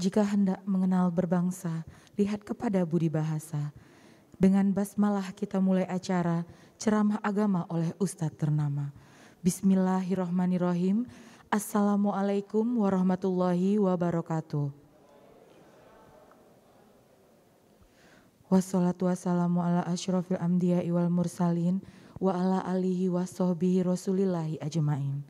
Jika hendak mengenal berbangsa, lihat kepada budi bahasa. Dengan basmalah kita mulai acara ceramah agama oleh Ustadz ternama. Bismillahirrahmanirrahim. Assalamualaikum warahmatullahi wabarakatuh. Wassalatu wassalamu ala asyrafil anbiya'i wal mursalin wa ala alihi wa sahbihi rasulillahi ajmain.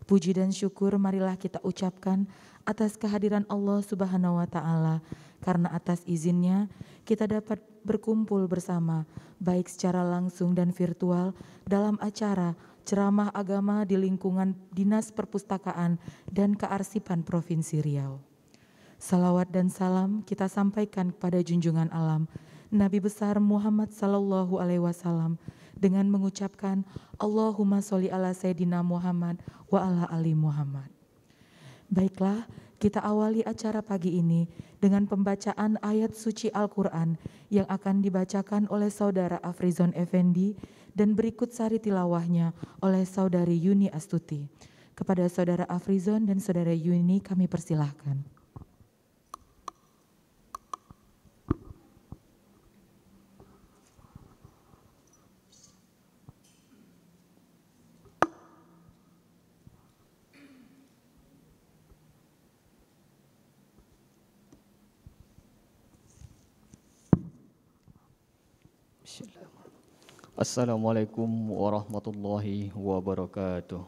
Puji dan syukur marilah kita ucapkan atas kehadiran Allah Subhanahu wa taala, karena atas izinnya kita dapat berkumpul bersama baik secara langsung dan virtual dalam acara ceramah agama di lingkungan Dinas Perpustakaan dan Kearsipan Provinsi Riau. Salawat dan salam kita sampaikan kepada junjungan alam Nabi besar Muhammad sallallahu alaihi wasallam dengan mengucapkan Allahumma sholli ala Sayyidina Muhammad wa ala ali Muhammad. Baiklah, kita awali acara pagi ini dengan pembacaan ayat suci Al-Quran yang akan dibacakan oleh Saudara Afrizon Effendi dan berikut sari tilawahnya oleh Saudari Yuni Astuti. Kepada Saudara Afrizon dan Saudara Yuni kami persilahkan. Assalamualaikum warahmatullahi wabarakatuh.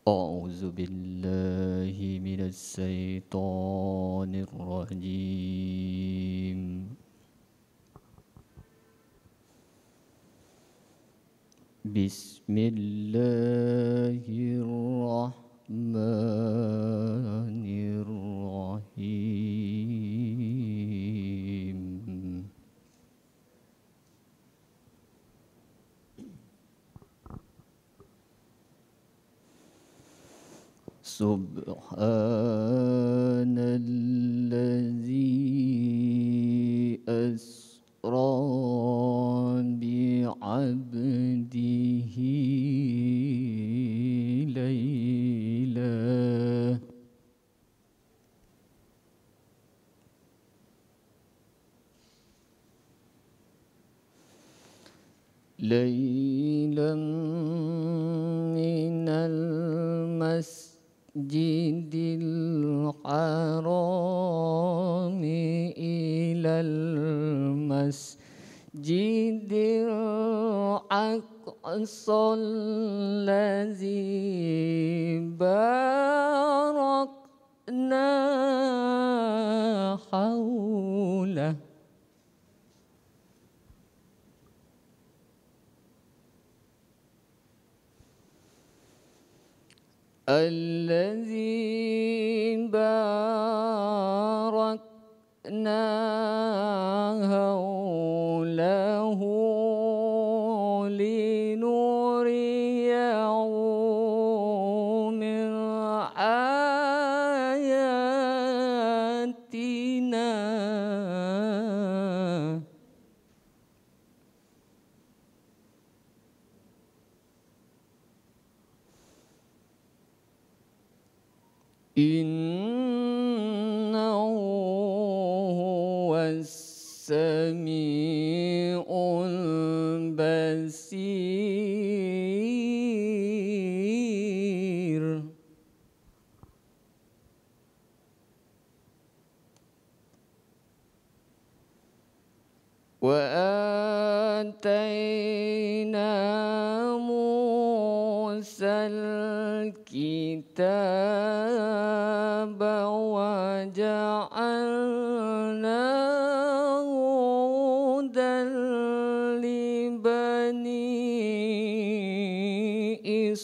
A'udzu billahi minas syaitonir rajim. Bismillahirrahmanirrahim. Subhanallazi asra bi'abdihi layla minal masjidil harami ilal masjidil aqsal ladzi barakna haulah الذي باركنا حوله لنريه من آياتنا Innahu huwas sami'ul basir. Wa atayna Musal kitaba wa ja'alnahu hudan li bani Israil.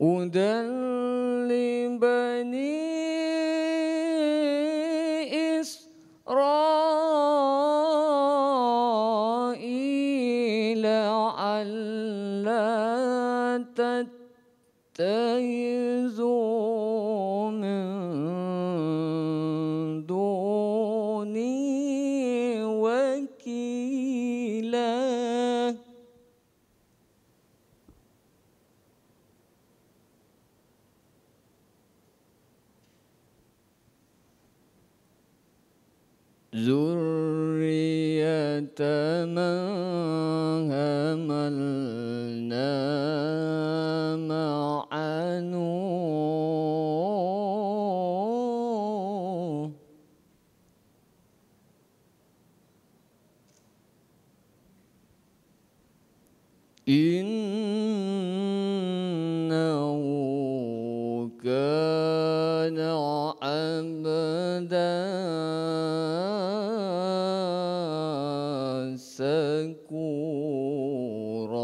Hudan li bani Israil alla تتخذوا من دوني وكيلا ذرية من حملنا مع نوح إنه كان عبدا شكورا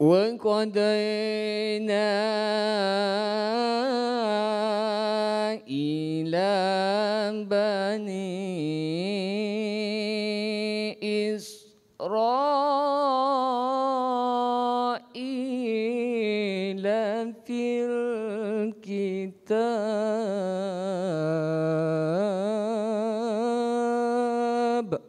وقضينا إلى بني إسرائيل في الكتاب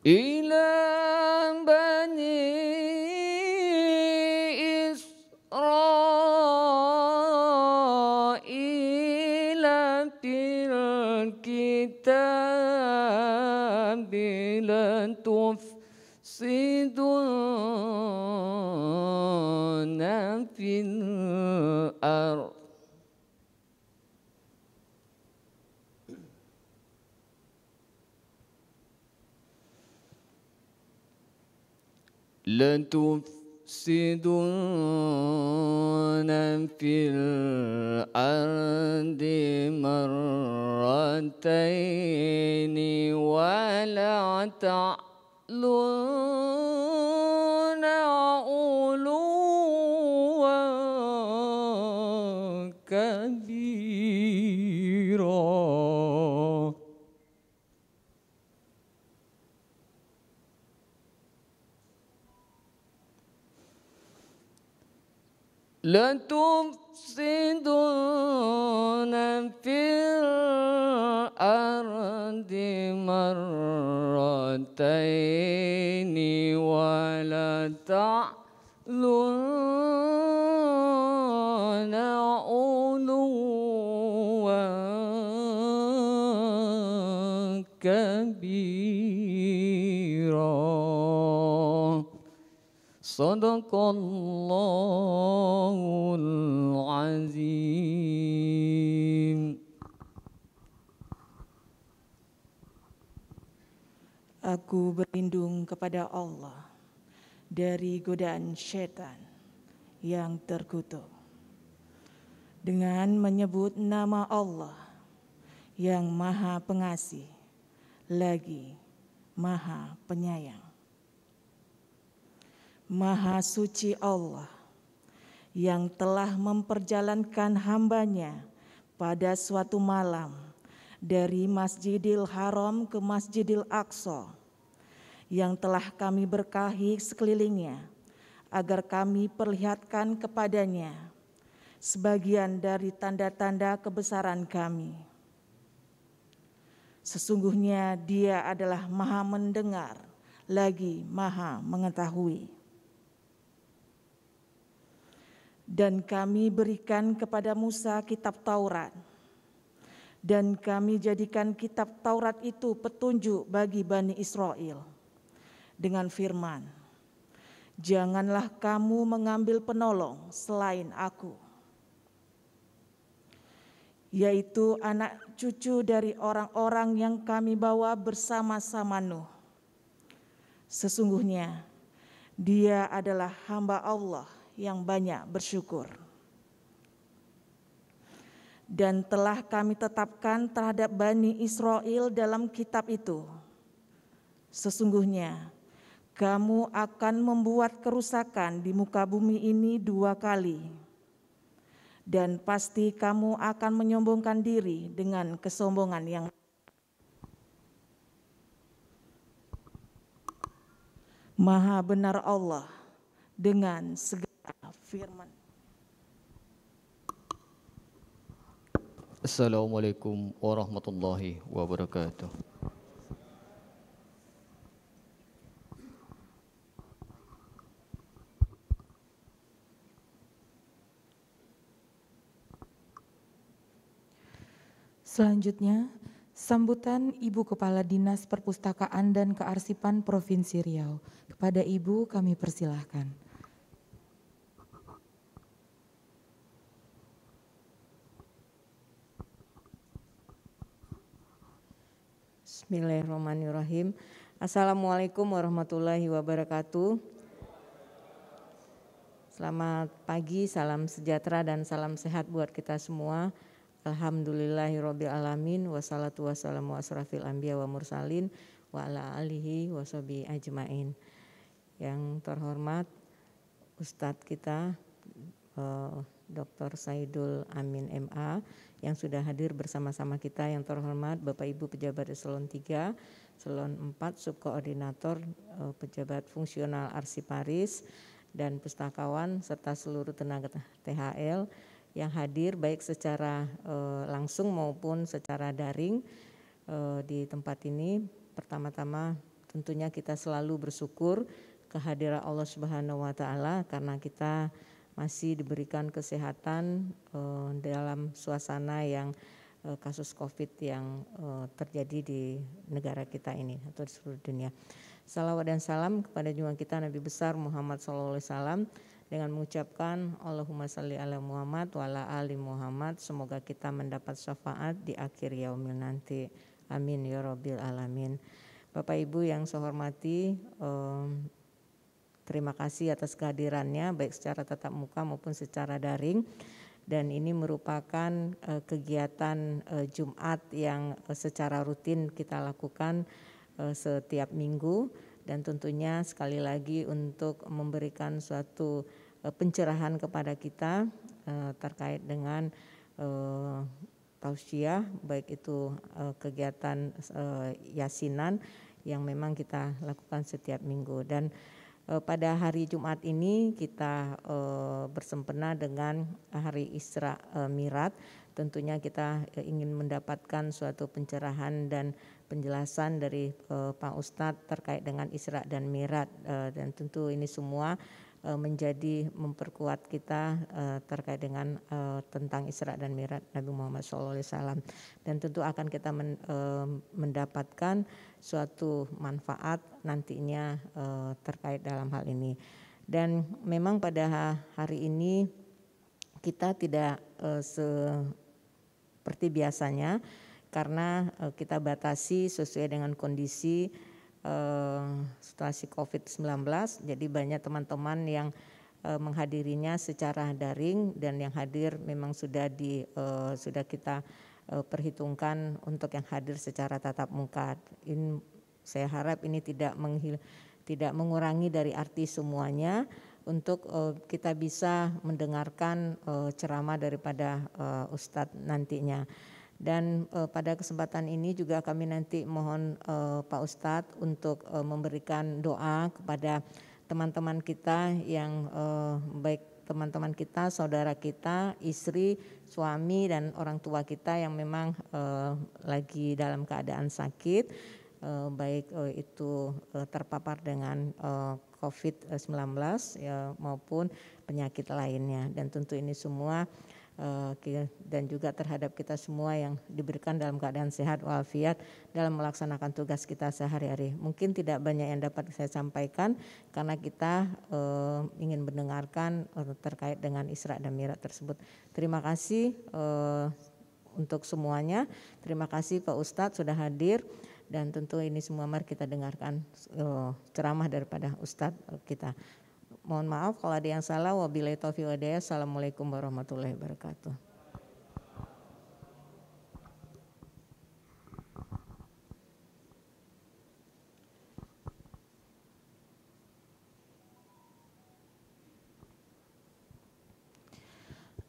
إلى بني إسرائيل في الكتاب لتفسدن في الأرض لتفسدن في الأرض مرتين ولا تعلن علوا كبيرا لتفسدن في الأرض مرتين ولا تعلن علوا كبيرا Sadaqallahul azim. Aku berlindung kepada Allah dari godaan syaitan yang terkutuk dengan menyebut nama Allah yang Maha Pengasih lagi Maha Penyayang. Maha suci Allah yang telah memperjalankan hambanya pada suatu malam dari Masjidil Haram ke Masjidil Aqsa yang telah kami berkahi sekelilingnya agar kami perlihatkan kepadanya sebagian dari tanda-tanda kebesaran kami. Sesungguhnya Dia adalah Maha mendengar lagi Maha mengetahui. Dan kami berikan kepada Musa kitab Taurat, dan kami jadikan kitab Taurat itu petunjuk bagi Bani Israel dengan firman, janganlah kamu mengambil penolong selain aku, yaitu anak cucu dari orang-orang yang kami bawa bersama-sama Nuh. Sesungguhnya dia adalah hamba Allah yang banyak bersyukur. Dan telah kami tetapkan terhadap Bani Israel dalam kitab itu, sesungguhnya kamu akan membuat kerusakan di muka bumi ini 2 kali, dan pasti kamu akan menyombongkan diri dengan kesombongan yang Maha benar Allah dengan segala firman. Assalamualaikum warahmatullahi wabarakatuh. Selanjutnya, sambutan Ibu Kepala Dinas Perpustakaan dan Kearsipan Provinsi Riau. Kepada Ibu kami persilahkan. Bismillahirrahmanirrahim. Assalamualaikum warahmatullahi wabarakatuh. Selamat pagi, salam sejahtera dan salam sehat buat kita semua. Alhamdulillahirabbil alamin, wassalatu wassalamu asrafil anbiya wa mursalin wa ala alihi washabihi ajmain. Yang terhormat Ustadz kita Dr. Saidul Amin MA yang sudah hadir bersama-sama kita, yang terhormat Bapak Ibu pejabat eselon 3, eselon 4, subkoordinator pejabat fungsional Arsiparis dan pustakawan serta seluruh tenaga THL yang hadir baik secara langsung maupun secara daring di tempat ini. Pertama-tama tentunya kita selalu bersyukur kehadiran Allah Subhanahu wa taala karena kita masih diberikan kesehatan dalam suasana yang kasus Covid yang terjadi di negara kita ini atau di seluruh dunia. Salawat dan salam kepada junjungan kita Nabi besar Muhammad SAW dengan mengucapkan Allahumma salli ala Muhammad wa ala ali Muhammad. Semoga kita mendapat syafaat di akhir yaumil nanti. Amin ya rabbil alamin. Bapak Ibu yang saya hormati, terima kasih atas kehadirannya baik secara tatap muka maupun secara daring, dan ini merupakan kegiatan Jumat yang secara rutin kita lakukan setiap minggu, dan tentunya sekali lagi untuk memberikan suatu pencerahan kepada kita terkait dengan tausiah, baik itu kegiatan yasinan yang memang kita lakukan setiap minggu. Dan pada hari Jumat ini kita bersempena dengan hari Isra Mi'raj. Tentunya kita ingin mendapatkan suatu pencerahan dan penjelasan dari Pak Ustadz terkait dengan Isra dan Mi'raj, dan tentu ini semua menjadi memperkuat kita terkait dengan tentang Isra dan Mi'raj Nabi Muhammad SAW, dan tentu akan kita mendapatkan suatu manfaat nantinya terkait dalam hal ini. Dan memang pada hari ini kita tidak seperti biasanya karena kita batasi sesuai dengan kondisi situasi COVID-19. Jadi banyak teman-teman yang menghadirinya secara daring, dan yang hadir memang sudah kita perhitungkan untuk yang hadir secara tatap muka. Saya harap ini tidak mengurangi dari arti semuanya untuk kita bisa mendengarkan ceramah daripada Ustadz nantinya. Dan pada kesempatan ini juga kami nanti mohon Pak Ustadz untuk memberikan doa kepada teman-teman kita yang baik teman-teman kita, saudara kita, istri, suami dan orang tua kita yang memang lagi dalam keadaan sakit, baik itu terpapar dengan COVID-19 ya, maupun penyakit lainnya. Dan tentu ini semua dan juga terhadap kita semua yang diberikan dalam keadaan sehat walafiat dalam melaksanakan tugas kita sehari-hari. Mungkin tidak banyak yang dapat saya sampaikan karena kita ingin mendengarkan terkait dengan Isra dan Mi'raj tersebut. Terima kasih untuk semuanya. Terima kasih Pak Ustadz sudah hadir, dan tentu ini semua mari kita dengarkan ceramah daripada Ustadz kita. Mohon maaf kalau ada yang salah. Wabillahi taufiq wal hidayah. Assalamualaikum warahmatullahi wabarakatuh.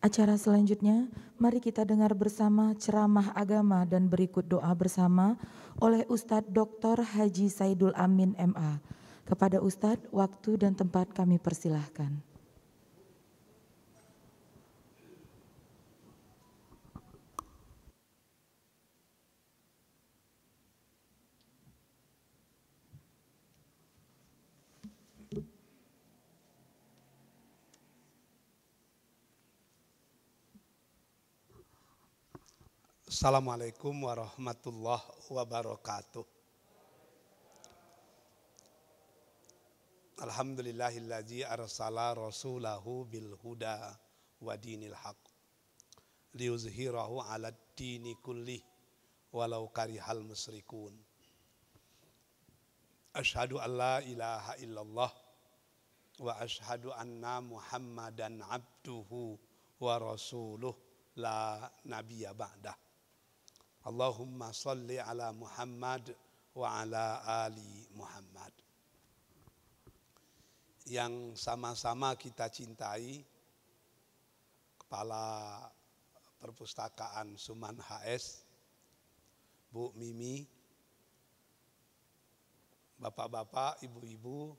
Acara selanjutnya, mari kita dengar bersama ceramah agama dan berikut doa bersama oleh Ustadz Dr. Haji Saidul Amin MA. Kepada Ustadz, waktu dan tempat kami persilahkan. Assalamualaikum warahmatullahi wabarakatuh. Alhamdulillahillazi arsala rasulahu bil huda wa dinil haq liyuzhirahu ala dini kullih walau karihal musyrikun. Asyhadu an la ilaha illallah wa asyhadu anna Muhammadan abduhu wa rasuluh la nabiyya ba'dah. Allahumma salli ala Muhammad wa ala ali Muhammad. Yang sama-sama kita cintai, Kepala Perpustakaan Suman HS, Bu Mimi, Bapak-bapak, Ibu-ibu,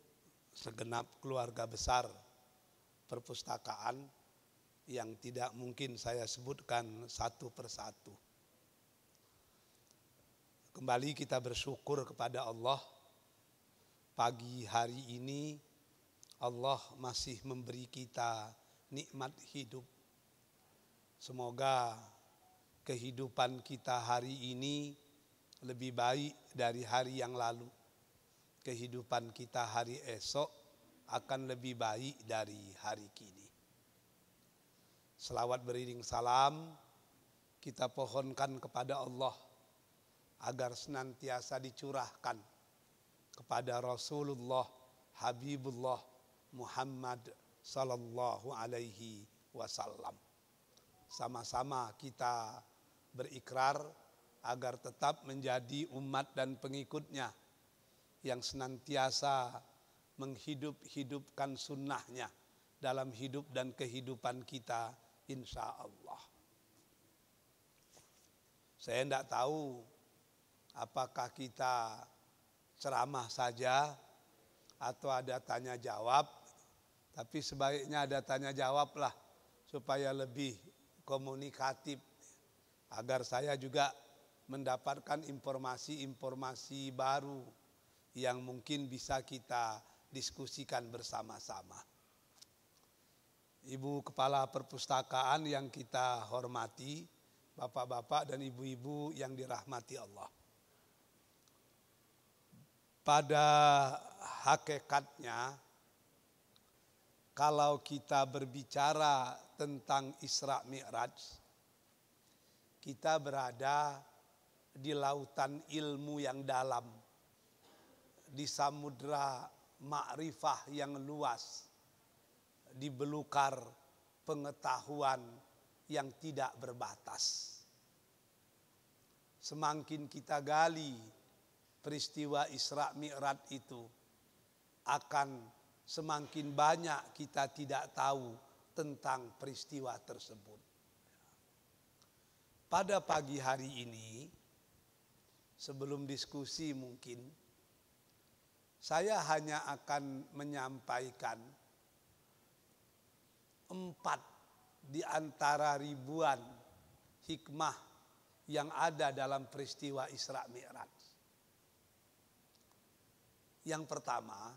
segenap keluarga besar perpustakaan yang tidak mungkin saya sebutkan satu persatu. Kembali kita bersyukur kepada Allah, pagi hari ini Allah masih memberi kita nikmat hidup. Semoga kehidupan kita hari ini lebih baik dari hari yang lalu. Kehidupan kita hari esok akan lebih baik dari hari kini. Selawat beriring salam kita pohonkan kepada Allah agar senantiasa dicurahkan kepada Rasulullah Habibullah Muhammad sallallahu alaihi wasallam. Sama-sama kita berikrar agar tetap menjadi umat dan pengikutnya yang senantiasa menghidup-hidupkan sunnahnya dalam hidup dan kehidupan kita insya Allah. Saya tidak tahu apakah kita ceramah saja atau ada tanya jawab, tapi sebaiknya ada tanya jawab lah supaya lebih komunikatif, agar saya juga mendapatkan informasi-informasi baru yang mungkin bisa kita diskusikan bersama-sama. Ibu Kepala Perpustakaan yang kita hormati, bapak-bapak dan ibu-ibu yang dirahmati Allah. Pada hakikatnya, kalau kita berbicara tentang Isra Mi'raj, kita berada di lautan ilmu yang dalam, di samudra ma'rifah yang luas, di belukar pengetahuan yang tidak berbatas. Semakin kita gali peristiwa Isra Mi'raj itu, akan semakin banyak kita tidak tahu tentang peristiwa tersebut. Pada pagi hari ini, sebelum diskusi mungkin, saya hanya akan menyampaikan 4 di antara ribuan hikmah yang ada dalam peristiwa Isra Mi'raj. Yang pertama,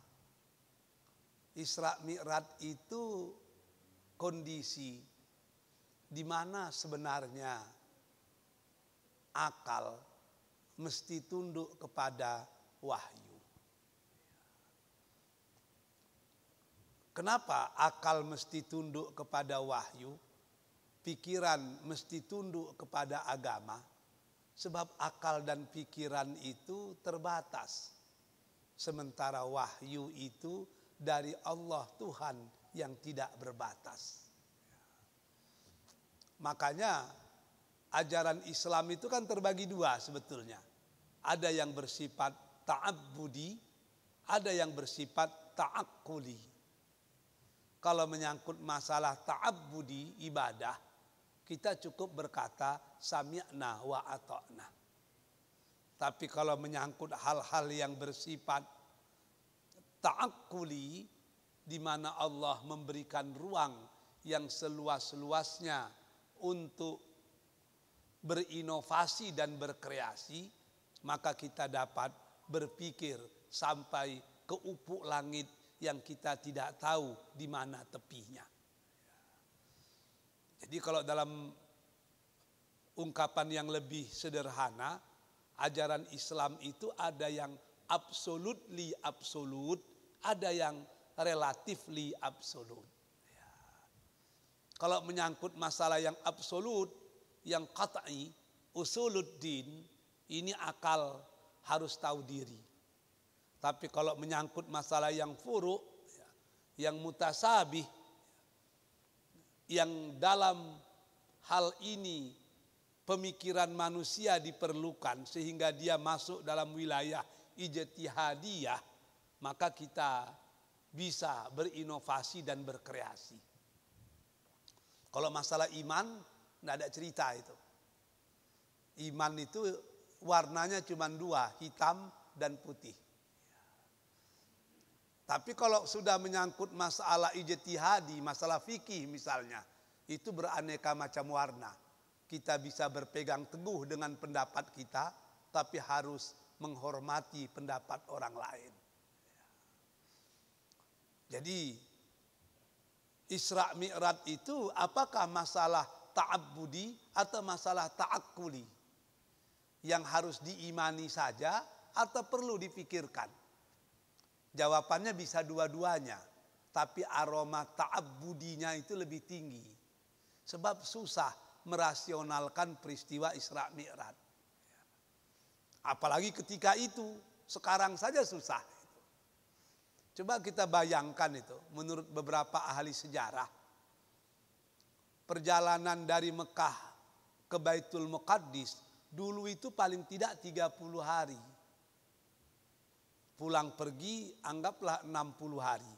Isra Mi'raj itu kondisi di mana sebenarnya akal mesti tunduk kepada wahyu. Kenapa akal mesti tunduk kepada wahyu? Pikiran mesti tunduk kepada agama. Sebab akal dan pikiran itu terbatas. Sementara wahyu itu dari Allah Tuhan yang tidak berbatas. Makanya ajaran Islam itu kan terbagi 2 sebetulnya. Ada yang bersifat ta'abbudi, ada yang bersifat ta'akkuli. Kalau menyangkut masalah ta'abbudi ibadah, kita cukup berkata sami'na wa ata'na. Tapi kalau menyangkut hal-hal yang bersifat ta'akkuli, di mana Allah memberikan ruang yang seluas-luasnya untuk berinovasi dan berkreasi, maka kita dapat berpikir sampai ke ufuk langit yang kita tidak tahu di mana tepinya. Jadi kalau dalam ungkapan yang lebih sederhana, ajaran Islam itu ada yang absolutely absolut, ada yang relatively absolut. Kalau menyangkut masalah yang absolut, yang qat'i, usuluddin, ini akal harus tahu diri. Tapi kalau menyangkut masalah yang furu', yang mutasabih, yang dalam hal ini pemikiran manusia diperlukan sehingga dia masuk dalam wilayah ijtihadiyah, maka kita bisa berinovasi dan berkreasi. Kalau masalah iman, tidak ada cerita itu. Iman itu warnanya cuma dua, hitam dan putih. Tapi kalau sudah menyangkut masalah ijtihadi, masalah fikih misalnya, itu beraneka macam warna. Kita bisa berpegang teguh dengan pendapat kita, tapi harus menghormati pendapat orang lain. Jadi Isra Mi'raj itu apakah masalah ta'abbudi atau masalah ta'akkuli? Yang harus diimani saja atau perlu dipikirkan? Jawabannya bisa dua-duanya, tapi aroma ta'abbudinya itu lebih tinggi. Sebab susah merasionalkan peristiwa Isra Mi'raj. Apalagi ketika itu, sekarang saja susah. Coba kita bayangkan itu, menurut beberapa ahli sejarah, perjalanan dari Mekah ke Baitul Muqaddis dulu itu paling tidak 30 hari. Pulang pergi anggaplah 60 hari.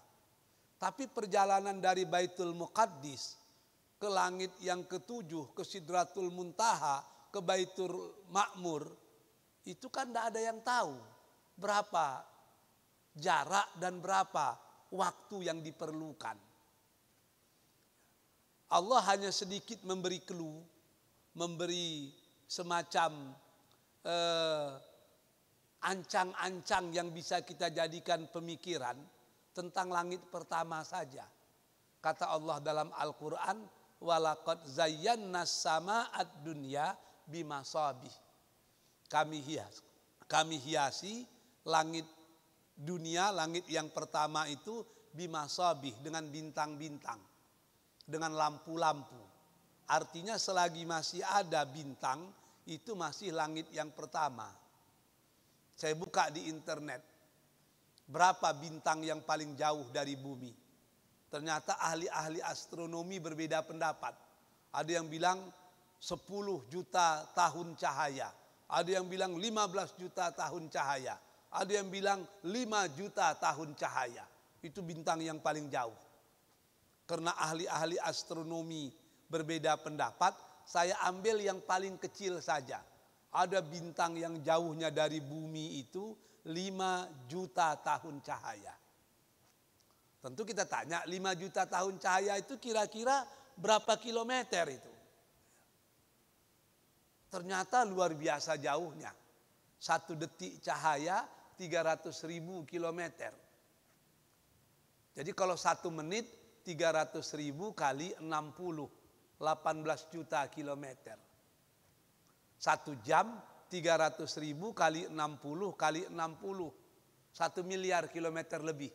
Tapi perjalanan dari Baitul Muqaddis ke langit yang ketujuh, ke Sidratul Muntaha, ke Baitul Ma'mur, itu kan tidak ada yang tahu berapa jarak dan berapa waktu yang diperlukan. Allah hanya sedikit memberi clue, memberi semacam ancang-ancang yang bisa kita jadikan pemikiran tentang langit pertama saja. Kata Allah dalam Al-Quran, walaqad zayyana sama'ad dunya bimasabih. Kami hiasi langit dunia, langit yang pertama itu bimasabih, dengan bintang-bintang, dengan lampu-lampu. Artinya selagi masih ada bintang, itu masih langit yang pertama. Saya buka di internet, berapa bintang yang paling jauh dari bumi. Ternyata ahli-ahli astronomi berbeda pendapat. Ada yang bilang 10 juta tahun cahaya. Ada yang bilang 15 juta tahun cahaya. Ada yang bilang 5 juta tahun cahaya. Itu bintang yang paling jauh. Karena ahli-ahli astronomi berbeda pendapat, saya ambil yang paling kecil saja. Ada bintang yang jauhnya dari bumi itu 5 juta tahun cahaya. Tentu kita tanya 5 juta tahun cahaya itu kira-kira berapa kilometer itu? Ternyata luar biasa jauhnya. 1 detik cahaya 300.000 kilometer. Jadi kalau 1 menit 300.000 kali 60, 18 juta kilometer. 1 jam 300.000 kali 60 kali 60, 1 miliar kilometer lebih.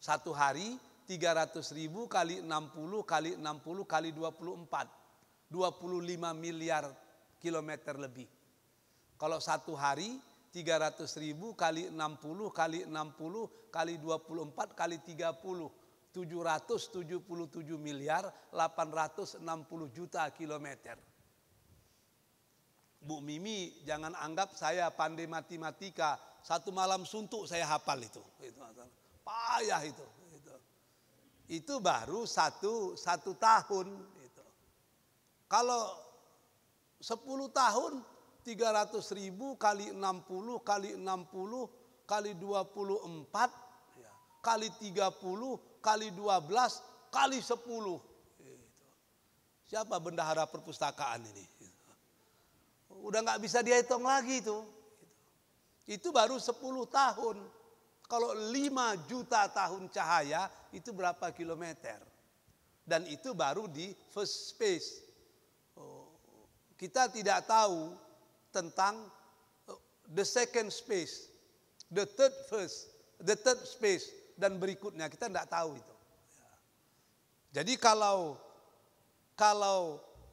1 hari 300.000 kali 60 kali 60 kali 24, 25 miliar kilometer lebih. Kalau 1 hari 300.000 kali 60 kali 60 kali 24 kali 30, 777 miliar 860 juta kilometer. Bu Mimi jangan anggap saya pandai matematika, 1 malam suntuk saya hafal itu. Payah itu. itu baru satu tahun. Gitu. Kalau 10 tahun 300.000 kali 60 kali 60 kali 24 ya, kali 30 kali 12 kali 10. Gitu. Siapa bendahara perpustakaan ini? Gitu. Udah nggak bisa dihitung lagi itu. Itu baru 10 tahun. Kalau 5 juta tahun cahaya itu berapa kilometer? Dan itu baru di first space. Kita tidak tahu tentang the second space, the third space, dan berikutnya kita tidak tahu itu. Jadi kalau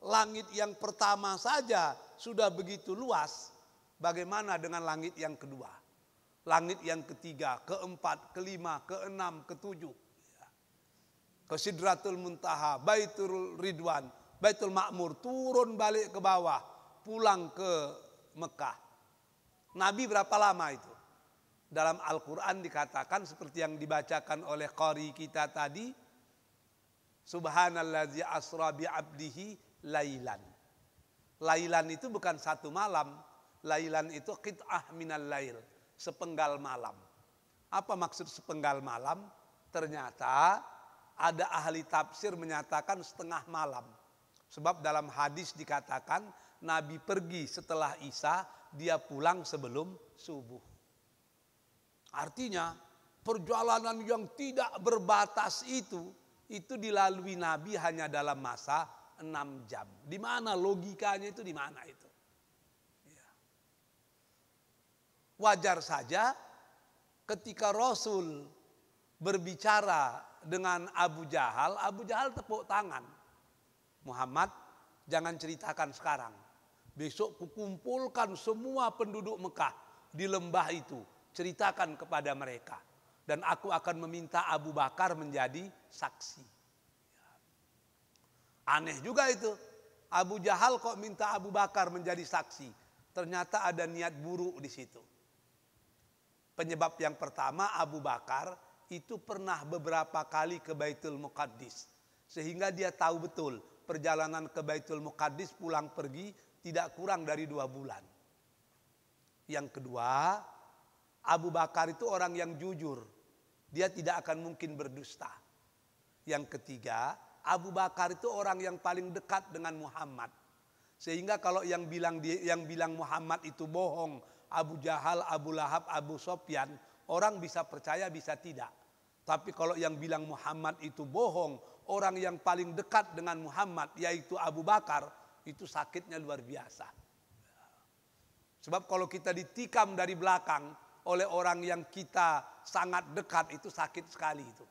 langit yang pertama saja sudah begitu luas, bagaimana dengan langit yang kedua? Langit yang ketiga, keempat, kelima, keenam, ketujuh. Ke Sidratul Muntaha, Baitul Ridwan, Baitul Ma'mur, turun balik ke bawah, pulang ke Mekah. Nabi berapa lama itu? Dalam Al-Quran dikatakan seperti yang dibacakan oleh qari kita tadi, Subhanallazi asra bi'abdihi lailan. Lailan itu bukan satu malam, lailan itu qit'ah minal lail, sepenggal malam. Apa maksud sepenggal malam? Ternyata ada ahli tafsir menyatakan setengah malam. Sebab dalam hadis dikatakan Nabi pergi setelah Isya, dia pulang sebelum subuh. Artinya perjalanan yang tidak berbatas itu dilalui Nabi hanya dalam masa 6 jam. Di mana logikanya itu, di mana itu? Ya. Wajar saja ketika Rasul berbicara dengan Abu Jahal tepuk tangan. Muhammad, jangan ceritakan sekarang. Besok kukumpulkan semua penduduk Mekah di lembah itu. Ceritakan kepada mereka. Dan aku akan meminta Abu Bakar menjadi saksi. Aneh juga itu. Abu Jahal kok minta Abu Bakar menjadi saksi. Ternyata ada niat buruk di situ. Penyebab yang pertama, Abu Bakar itu pernah beberapa kali ke Baitul Muqaddis. Sehingga dia tahu betul perjalanan ke Baitul Muqaddis pulang pergi tidak kurang dari 2 bulan. Yang kedua, Abu Bakar itu orang yang jujur. Dia tidak akan mungkin berdusta. Yang ketiga, Abu Bakar itu orang yang paling dekat dengan Muhammad. Sehingga kalau yang bilang Muhammad itu bohong, Abu Jahal, Abu Lahab, Abu Sofyan, orang bisa percaya bisa tidak. Tapi kalau yang bilang Muhammad itu bohong, orang yang paling dekat dengan Muhammad yaitu Abu Bakar, itu sakitnya luar biasa. Sebab kalau kita ditikam dari belakang oleh orang yang kita sangat dekat, itu sakit sekali itu.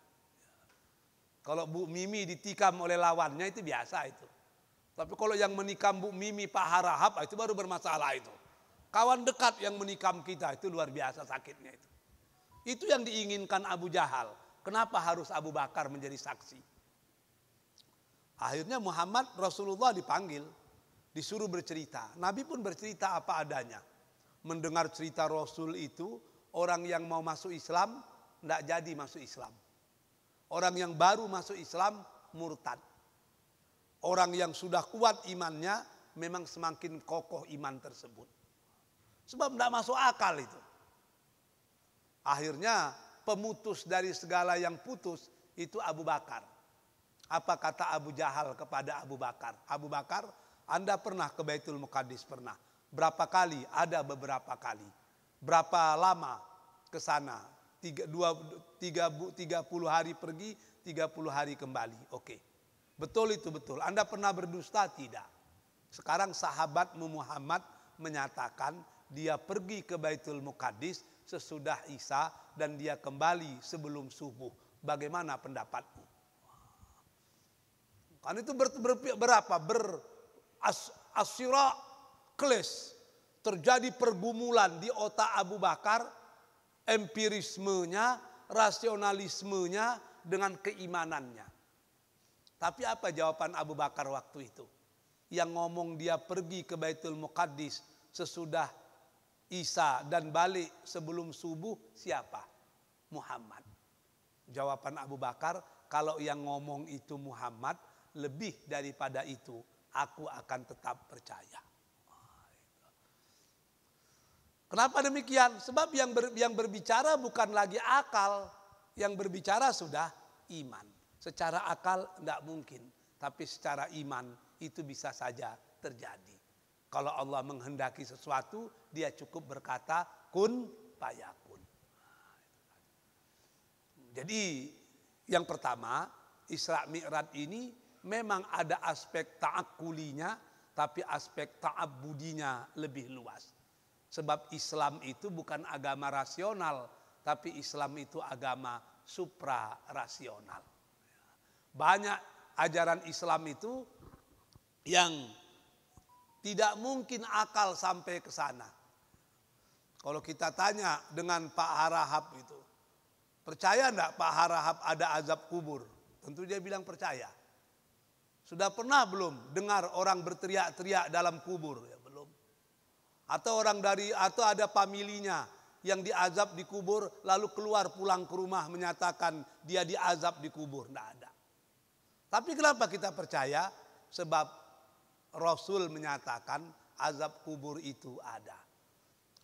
Kalau Bu Mimi ditikam oleh lawannya itu biasa itu. Tapi kalau yang menikam Bu Mimi Pak Harahap, itu baru bermasalah itu. Kawan dekat yang menikam kita itu luar biasa sakitnya itu. Itu yang diinginkan Abu Jahal. Kenapa harus Abu Bakar menjadi saksi? Akhirnya Muhammad Rasulullah dipanggil, disuruh bercerita. Nabi pun bercerita apa adanya. Mendengar cerita Rasul itu, orang yang mau masuk Islam tidak jadi masuk Islam. Orang yang baru masuk Islam murtad. Orang yang sudah kuat imannya memang semakin kokoh iman tersebut. Sebab tidak masuk akal itu. Akhirnya pemutus dari segala yang putus itu Abu Bakar. Apa kata Abu Jahal kepada Abu Bakar? Abu Bakar, Anda pernah ke Baitul Muqaddis? Pernah. Berapa kali? Ada beberapa kali. Berapa lama ke sana? 30 hari pergi, 30 hari kembali. Oke. Betul itu betul. Anda pernah berdusta? Tidak. Sekarang sahabatmu Muhammad menyatakan dia pergi ke Baitul Muqaddis sesudah Isya dan dia kembali sebelum subuh. Bagaimana pendapatmu? Kan itu berapa? Asyira kles. Terjadi pergumulan di otak Abu Bakar, empirismenya, rasionalismenya dengan keimanannya. Tapi apa jawaban Abu Bakar waktu itu? Yang ngomong dia pergi ke Baitul Muqaddis sesudah Isya dan balik sebelum subuh siapa? Muhammad. Jawaban Abu Bakar, kalau yang ngomong itu Muhammad, lebih daripada itu aku akan tetap percaya. Kenapa demikian? Sebab yang berbicara bukan lagi akal, yang berbicara sudah iman. Secara akal tidak mungkin, tapi secara iman itu bisa saja terjadi. Kalau Allah menghendaki sesuatu, dia cukup berkata kun fayakun. Jadi yang pertama, Isra Mi'raj ini memang ada aspek ta'akulinya, tapi aspek ta'abudinya lebih luas. Sebab Islam itu bukan agama rasional, tapi Islam itu agama supra-rasional. Banyak ajaran Islam itu yang tidak mungkin akal sampai ke sana. Kalau kita tanya dengan Pak Harahap itu, percaya enggak Pak Harahap ada azab kubur? Tentu dia bilang percaya. Sudah pernah belum dengar orang berteriak-teriak dalam kubur? Ya, belum. Atau atau ada familinya yang diazab di kubur lalu keluar pulang ke rumah menyatakan dia diazab di kubur. Tidak ada. Tapi kenapa kita percaya? Sebab Rasul menyatakan azab kubur itu ada.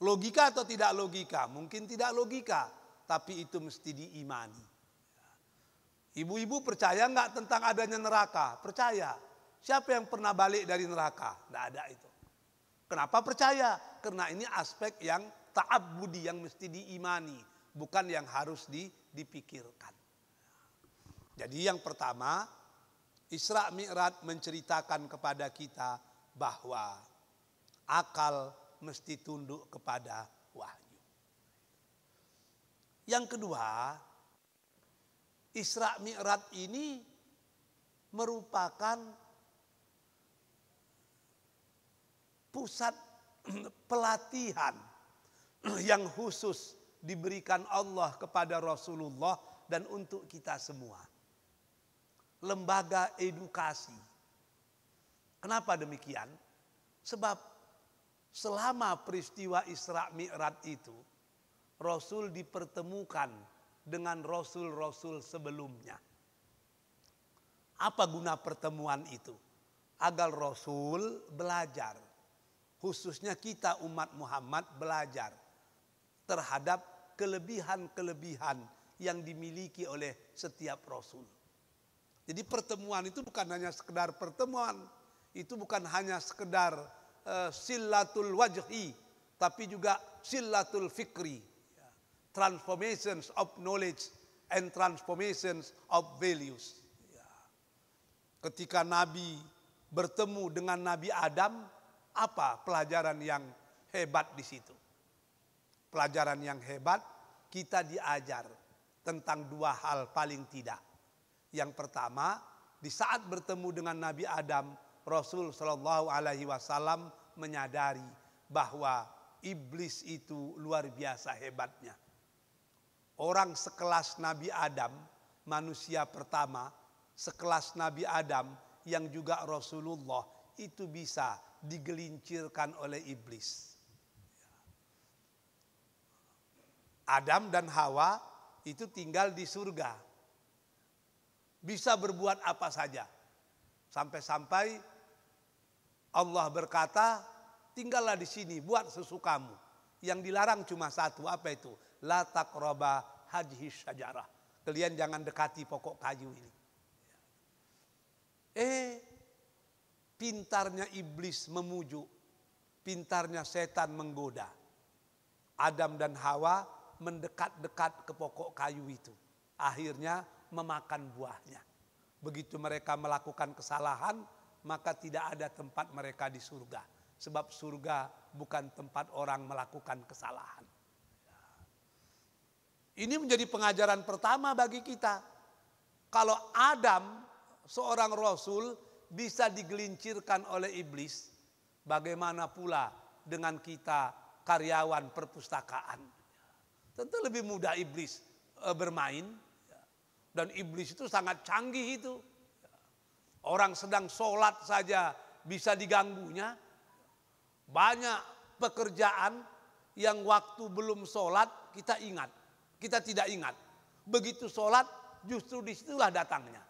Logika atau tidak logika? Mungkin tidak logika, tapi itu mesti diimani. Ibu-ibu percaya enggak tentang adanya neraka? Percaya. Siapa yang pernah balik dari neraka? Tidak ada itu. Kenapa percaya? Karena ini aspek yang ta'abbudi, yang mesti diimani, bukan yang harus dipikirkan. Jadi yang pertama, Isra Mi'raj menceritakan kepada kita bahwa akal mesti tunduk kepada wahyu. Yang kedua, Isra Mi'raj ini merupakan pusat pelatihan yang khusus diberikan Allah kepada Rasulullah dan untuk kita semua. Lembaga edukasi. Kenapa demikian? Sebab selama peristiwa Isra Mi'raj itu, Rasul dipertemukan dengan Rasul-Rasul sebelumnya. Apa guna pertemuan itu? Agar Rasul belajar. Khususnya kita umat Muhammad belajar terhadap kelebihan-kelebihan yang dimiliki oleh setiap Rasul. Jadi pertemuan itu bukan hanya sekedar pertemuan, itu bukan hanya sekedar silatul wajhi, tapi juga silatul fikri, transformations of knowledge and transformations of values. Ketika Nabi bertemu dengan Nabi Adam, apa pelajaran yang hebat di situ? Pelajaran yang hebat, kita diajar tentang dua hal paling tidak. Yang pertama, di saat bertemu dengan Nabi Adam, Rasul Shallallahu Alaihi Wasallam menyadari bahwa iblis itu luar biasa hebatnya. Orang sekelas Nabi Adam, manusia pertama, sekelas Nabi Adam yang juga Rasulullah, itu bisa digelincirkan oleh iblis. Adam dan Hawa itu tinggal di surga. Bisa berbuat apa saja. Sampai-sampai Allah berkata, tinggallah di sini, buat sesukamu. Yang dilarang cuma satu, apa itu? La taqraba hadhihi syajarah. Kalian jangan dekati pokok kayu ini. Pintarnya iblis memujuk, pintarnya setan menggoda. Adam dan Hawa mendekat-dekat ke pokok kayu itu. Akhirnya memakan buahnya. Begitu mereka melakukan kesalahan, maka tidak ada tempat mereka di surga. Sebab surga bukan tempat orang melakukan kesalahan. Ini menjadi pengajaran pertama bagi kita. Kalau Adam, seorang Rasul, bisa digelincirkan oleh iblis, bagaimana pula dengan kita karyawan perpustakaan? Tentu lebih mudah iblis bermain, dan iblis itu sangat canggih itu. Orang sedang sholat saja bisa diganggunya. Banyak pekerjaan yang waktu belum sholat kita ingat, kita tidak ingat. Begitu sholat justru disitulah datangnya.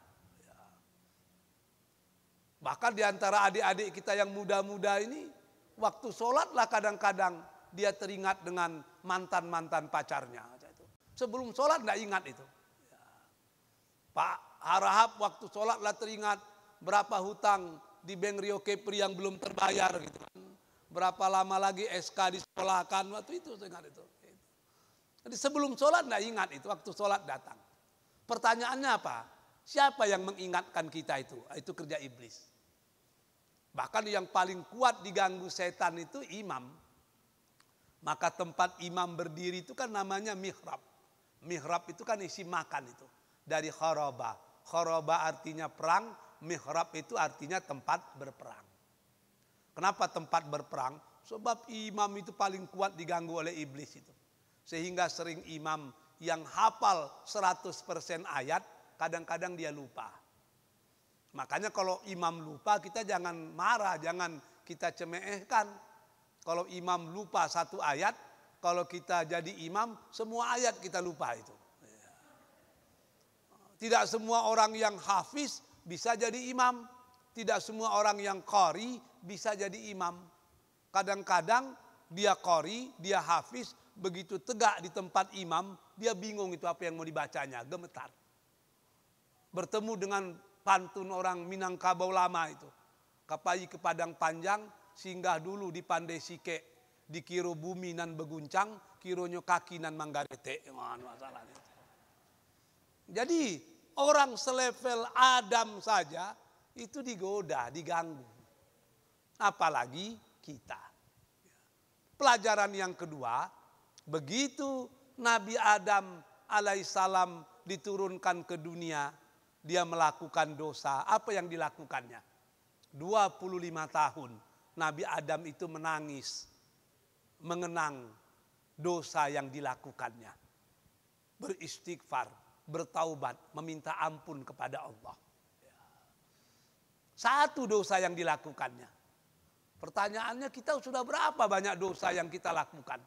Bahkan di antara adik-adik kita yang muda-muda ini, waktu sholatlah kadang-kadang dia teringat dengan mantan-mantan pacarnya. Sebelum sholat tidak ingat itu. Pak Harahap waktu sholatlah teringat berapa hutang di Bank Rio Kepri yang belum terbayar gitu kan. Berapa lama lagi SK disekolahkan, waktu itu saya ingat itu. Jadi sebelum sholat tidak ingat itu, waktu sholat datang. Pertanyaannya apa? Siapa yang mengingatkan kita itu? Itu kerja iblis. Bahkan yang paling kuat diganggu setan itu imam. Maka tempat imam berdiri itu kan namanya mihrab. Mihrab itu kan isi makan itu. Dari khoroba. Khoroba artinya perang, mihrab itu artinya tempat berperang. Kenapa tempat berperang? Sebab imam itu paling kuat diganggu oleh iblis itu. Sehingga sering imam yang hafal 100% ayat, kadang-kadang dia lupa. Makanya kalau imam lupa kita jangan marah, jangan kita cemeehkan. Kalau imam lupa satu ayat, kalau kita jadi imam, semua ayat kita lupa itu. Tidak semua orang yang hafiz bisa jadi imam. Tidak semua orang yang qari bisa jadi imam. Kadang-kadang dia qari, dia hafiz, begitu tegak di tempat imam, dia bingung itu apa yang mau dibacanya, gemetar. Bertemu dengan pantun orang Minangkabau lama itu. Kapai ke Padang Panjang, singgah dulu di Pandai Sike, di kiro bumi nan beguncang, kironyo kaki nan manggarete. Masalahnya. Jadi orang selevel Adam saja itu digoda, diganggu. Apalagi kita. Pelajaran yang kedua, begitu Nabi Adam alaihissalam diturunkan ke dunia, dia melakukan dosa. Apa yang dilakukannya? 25 tahun Nabi Adam itu menangis, mengenang dosa yang dilakukannya. Beristighfar, bertaubat, meminta ampun kepada Allah. Satu dosa yang dilakukannya. Pertanyaannya, kita sudah berapa banyak dosa yang kita lakukan?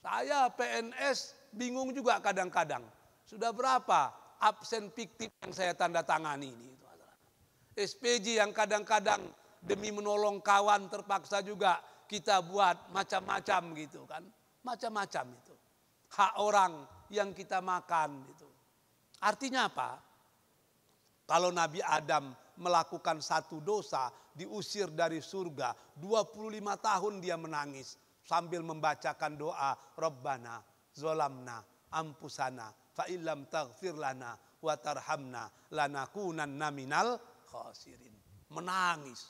Saya PNS bingung juga kadang-kadang. Sudah berapa absen fiktif yang saya tanda tangani ini? SPJ yang kadang-kadang demi menolong kawan terpaksa juga kita buat macam-macam gitu kan. Macam-macam itu. Hak orang yang kita makan itu. Artinya apa? Kalau Nabi Adam melakukan satu dosa, diusir dari surga, 25 tahun dia menangis sambil membacakan doa, Rabbana zolamna ampusana fa illam taghfir lana wa tarhamna lanakunanna minal khasirin. Menangis.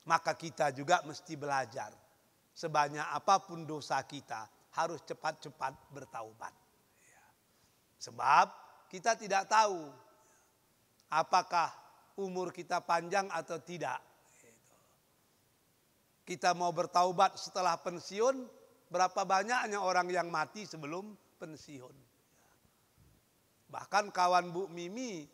Maka kita juga mesti belajar. Sebanyak apapun dosa kita, harus cepat-cepat bertaubat. Sebab kita tidak tahu apakah umur kita panjang atau tidak. Kita mau bertaubat setelah pensiun, berapa banyaknya orang yang mati sebelum pensiun. Bahkan kawan Bu Mimi,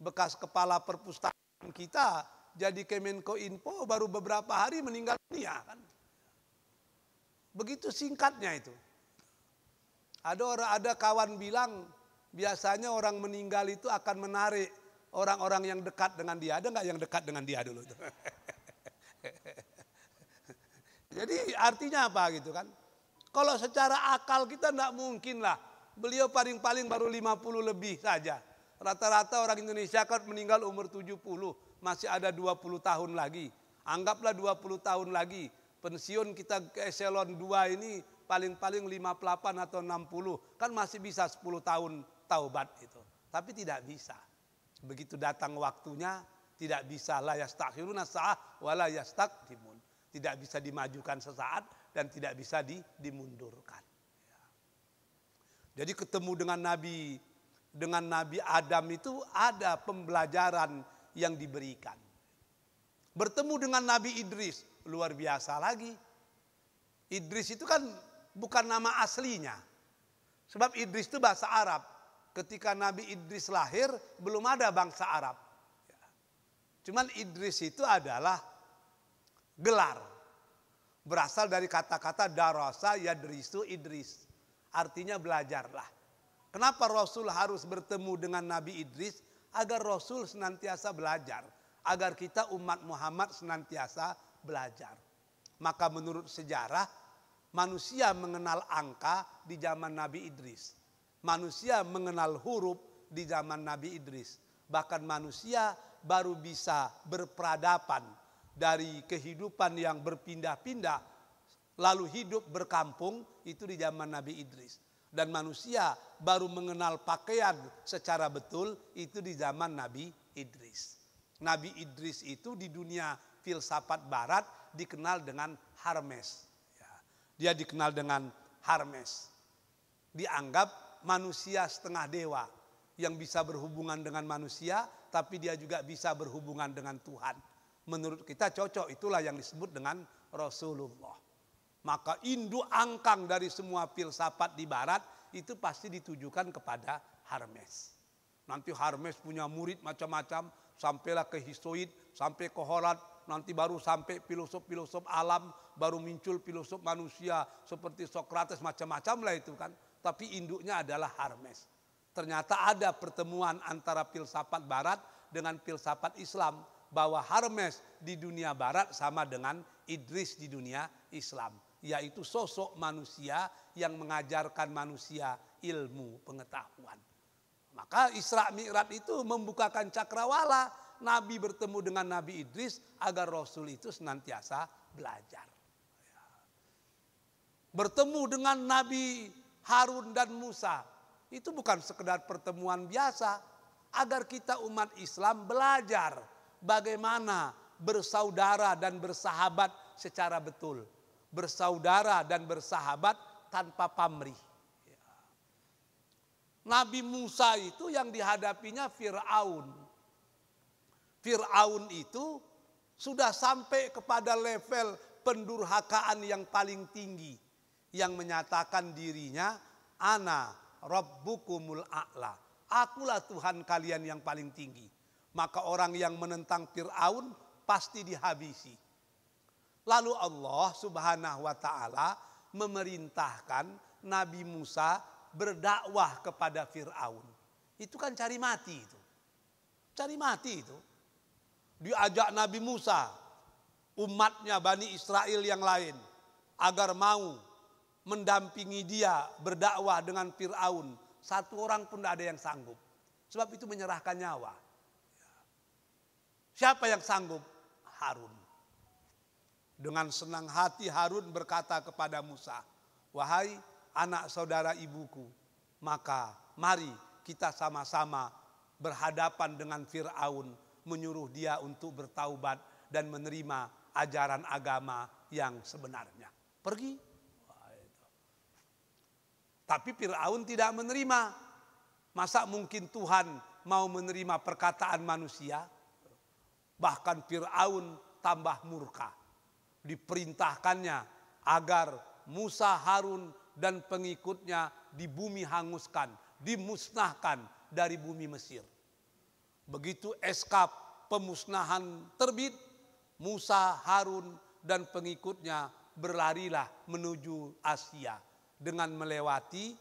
bekas kepala perpustakaan kita, jadi Kemenkoinfo baru beberapa hari meninggal dunia kan. Begitu singkatnya itu. Ada kawan bilang biasanya orang meninggal itu akan menarik orang-orang yang dekat dengan dia. Ada nggak yang dekat dengan dia dulu itu? Jadi artinya apa gitu kan? Kalau secara akal kita tidak mungkin lah. Beliau paling-paling baru 50 lebih saja. Rata-rata orang Indonesia kan meninggal umur 70. Masih ada 20 tahun lagi. Anggaplah 20 tahun lagi. Pensiun kita ke eselon 2 ini paling-paling 58 atau 60. Kan masih bisa 10 tahun taubat itu. Tapi tidak bisa. Begitu datang waktunya, tidak bisa la yastakhiruna sa'ah wa la yastaqdimun. Tidak bisa dimajukan sesaat dan tidak bisa dimundurkan. Jadi ketemu dengan Nabi Adam itu ada pembelajaran yang diberikan. Bertemu dengan Nabi Idris, luar biasa lagi. Idris itu kan bukan nama aslinya. Sebab Idris itu bahasa Arab. Ketika Nabi Idris lahir, belum ada bangsa Arab. Cuman Idris itu adalah gelar. Berasal dari kata-kata darasa yadrisu Idris. Artinya belajarlah. Kenapa Rasul harus bertemu dengan Nabi Idris? Agar Rasul senantiasa belajar. Agar kita umat Muhammad senantiasa belajar. Maka menurut sejarah, manusia mengenal angka di zaman Nabi Idris. Manusia mengenal huruf di zaman Nabi Idris. Bahkan manusia baru bisa berperadaban dari kehidupan yang berpindah-pindah lalu hidup berkampung itu di zaman Nabi Idris. Dan manusia baru mengenal pakaian secara betul itu di zaman Nabi Idris. Nabi Idris itu di dunia filsafat barat dikenal dengan Hermes. Dia dikenal dengan Hermes. Dianggap manusia setengah dewa yang bisa berhubungan dengan manusia, tapi dia juga bisa berhubungan dengan Tuhan. Menurut kita cocok, itulah yang disebut dengan Rasulullah. Maka induk angkang dari semua filsafat di barat itu pasti ditujukan kepada Hermes. Nanti Hermes punya murid macam-macam, sampailah ke Hesiod, sampai ke Horat, nanti baru sampai filosof-filosof alam, baru muncul filosof manusia seperti Socrates, macam-macam lah itu kan. Tapi induknya adalah Hermes. Ternyata ada pertemuan antara filsafat barat dengan filsafat Islam, bahwa Hermes di dunia barat sama dengan Idris di dunia Islam, yaitu sosok manusia yang mengajarkan manusia ilmu pengetahuan. Maka Isra Mi'raj itu membukakan cakrawala, Nabi bertemu dengan Nabi Idris agar Rasul itu senantiasa belajar. Bertemu dengan Nabi Harun dan Musa itu bukan sekedar pertemuan biasa, agar kita umat Islam belajar bagaimana bersaudara dan bersahabat secara betul. Bersaudara dan bersahabat tanpa pamrih. Nabi Musa itu yang dihadapinya Fir'aun. Fir'aun itu sudah sampai kepada level pendurhakaan yang paling tinggi, yang menyatakan dirinya ana rabbukumul a'la. Akulah Tuhan kalian yang paling tinggi. Maka orang yang menentang Fir'aun pasti dihabisi. Lalu Allah Subhanahu wa ta'ala memerintahkan Nabi Musa berdakwah kepada Fir'aun. Itu kan cari mati itu. Cari mati itu. Diajak Nabi Musa, umatnya Bani Israel yang lain, agar mau mendampingi dia berdakwah dengan Fir'aun. Satu orang pun tidak ada yang sanggup. Sebab itu menyerahkan nyawa. Siapa yang sanggup? Harun. Dengan senang hati Harun berkata kepada Musa, wahai anak saudara ibuku, maka mari kita sama-sama berhadapan dengan Fir'aun, menyuruh dia untuk bertaubat dan menerima ajaran agama yang sebenarnya. Pergi. Tapi Fir'aun tidak menerima. Masa mungkin Tuhan mau menerima perkataan manusia? Bahkan Fir'aun tambah murka. Diperintahkannya agar Musa, Harun dan pengikutnya di bumi hanguskan, dimusnahkan dari bumi Mesir. Begitu SK pemusnahan terbit, Musa, Harun dan pengikutnya berlarilah menuju Asia dengan melewati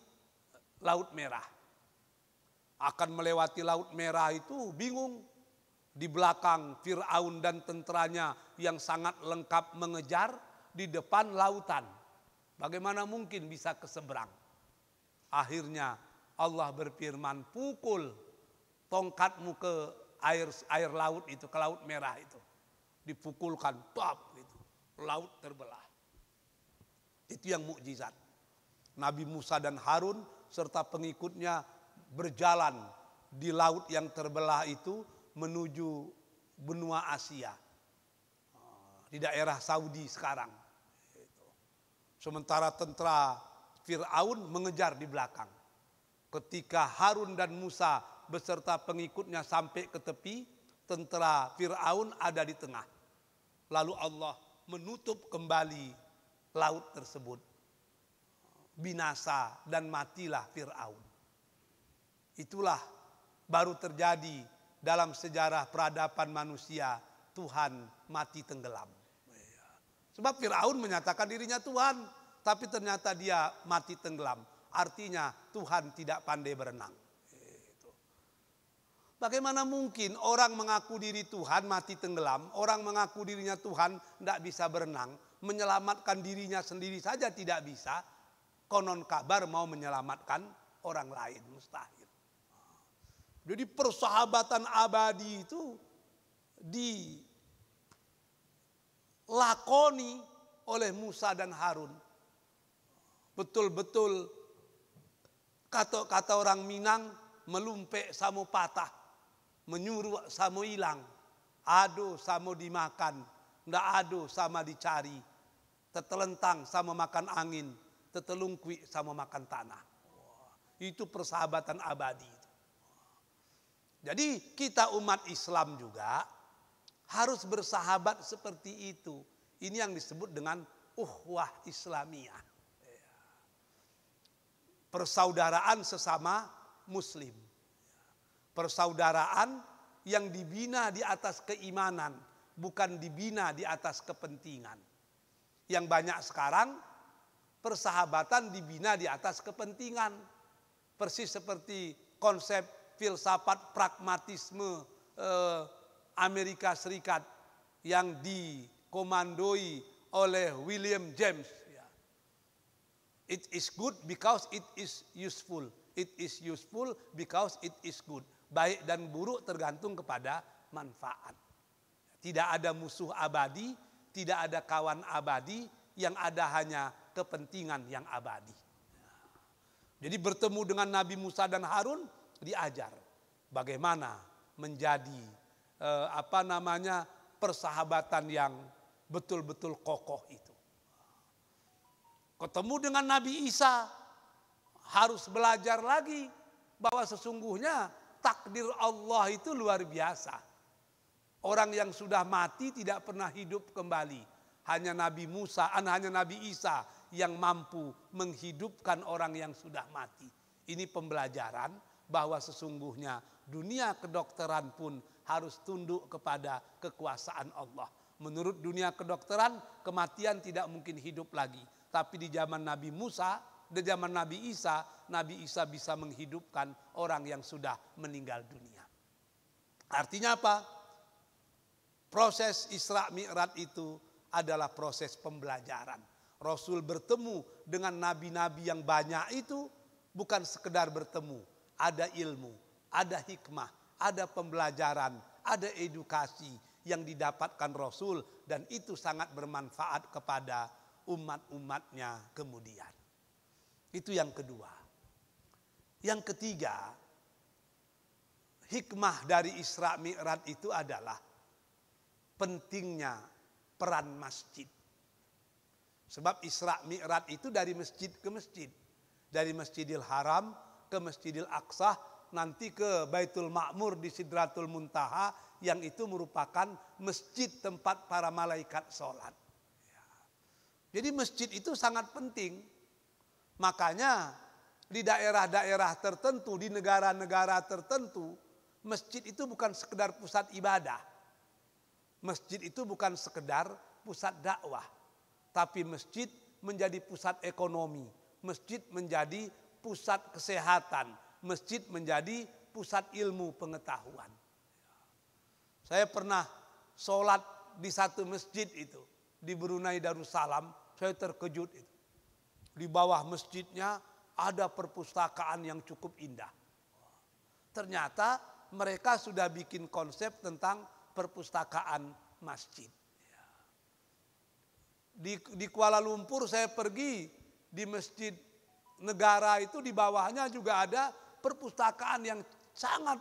Laut Merah. Akan melewati Laut Merah itu bingung. Di belakang Fir'aun dan tenteranya yang sangat lengkap mengejar, di depan lautan. Bagaimana mungkin bisa ke seberang? Akhirnya Allah berfirman, pukul tongkatmu ke air laut itu, ke Laut Merah itu. Dipukulkan, top gitu. Laut terbelah. Itu yang mukjizat. Nabi Musa dan Harun serta pengikutnya berjalan di laut yang terbelah itu menuju benua Asia. Di daerah Saudi sekarang. Sementara tentara Fir'aun mengejar di belakang. Ketika Harun dan Musa beserta pengikutnya sampai ke tepi, tentara Fir'aun ada di tengah. Lalu Allah menutup kembali laut tersebut. Binasa dan matilah Fir'aun. Itulah baru terjadi dalam sejarah peradaban manusia, Tuhan mati tenggelam. Sebab Fir'aun menyatakan dirinya Tuhan, tapi ternyata dia mati tenggelam. artinya Tuhan tidak pandai berenang. Bagaimana mungkin orang mengaku diri Tuhan mati tenggelam, orang mengaku dirinya Tuhan tidak bisa berenang, menyelamatkan dirinya sendiri saja tidak bisa, konon kabar mau menyelamatkan orang lain, mustahil. Jadi persahabatan abadi itu dilakoni oleh Musa dan Harun. Betul-betul kata orang Minang, melumpek samo patah, menyuruh samo hilang, ado samo dimakan, ndak ado sama dicari, tetelentang sama makan angin, tetelungkui sama makan tanah. Itu persahabatan abadi. Jadi kita umat Islam juga harus bersahabat seperti itu. Ini yang disebut dengan ukhuwah Islamiyah. Persaudaraan sesama Muslim. Persaudaraan yang dibina di atas keimanan, bukan dibina di atas kepentingan. Yang banyak sekarang persahabatan dibina di atas kepentingan. Persis seperti konsep filsafat pragmatisme Amerika Serikat yang dikomandoi oleh William James. It is good because it is useful. It is useful because it is good. Baik dan buruk tergantung kepada manfaat. Tidak ada musuh abadi, tidak ada kawan abadi, yang ada hanya kepentingan yang abadi. Jadi bertemu dengan Nabi Musa dan Harun, diajar bagaimana menjadi persahabatan yang betul-betul kokoh itu. Ketemu dengan Nabi Isa, harus belajar lagi bahwa sesungguhnya takdir Allah itu luar biasa. Orang yang sudah mati tidak pernah hidup kembali. Hanya Nabi Isa yang mampu menghidupkan orang yang sudah mati. Ini pembelajaran bahwa sesungguhnya dunia kedokteran pun harus tunduk kepada kekuasaan Allah. Menurut dunia kedokteran, kematian tidak mungkin hidup lagi. Tapi di zaman Nabi Isa, Nabi Isa bisa menghidupkan orang yang sudah meninggal dunia. Artinya apa? Proses Isra Mi'raj itu adalah proses pembelajaran. Rasul bertemu dengan nabi-nabi yang banyak itu bukan sekedar bertemu. Ada ilmu, ada hikmah, ada pembelajaran, ada edukasi yang didapatkan Rasul. Dan itu sangat bermanfaat kepada umat-umatnya kemudian. Itu yang kedua. Yang ketiga, hikmah dari Isra Mi'raj itu adalah pentingnya peran masjid. Sebab Isra Mi'raj itu dari masjid ke masjid. Dari Masjidil Haram ke Masjidil Aqsa, nanti ke Baitul Ma'mur di Sidratul Muntaha, yang itu merupakan masjid tempat para malaikat sholat. Jadi masjid itu sangat penting. Makanya di daerah-daerah tertentu, di negara-negara tertentu, masjid itu bukan sekedar pusat ibadah. Masjid itu bukan sekedar pusat dakwah. Tapi masjid menjadi pusat ekonomi. Masjid menjadi pusat kesehatan. Masjid menjadi pusat ilmu pengetahuan. Saya pernah sholat di satu masjid itu. Di Brunei Darussalam, saya terkejut itu. Di bawah masjidnya ada perpustakaan yang cukup indah. Ternyata mereka sudah bikin konsep tentang perpustakaan masjid. Di Kuala Lumpur saya pergi, di masjid negara itu di bawahnya juga ada perpustakaan yang sangat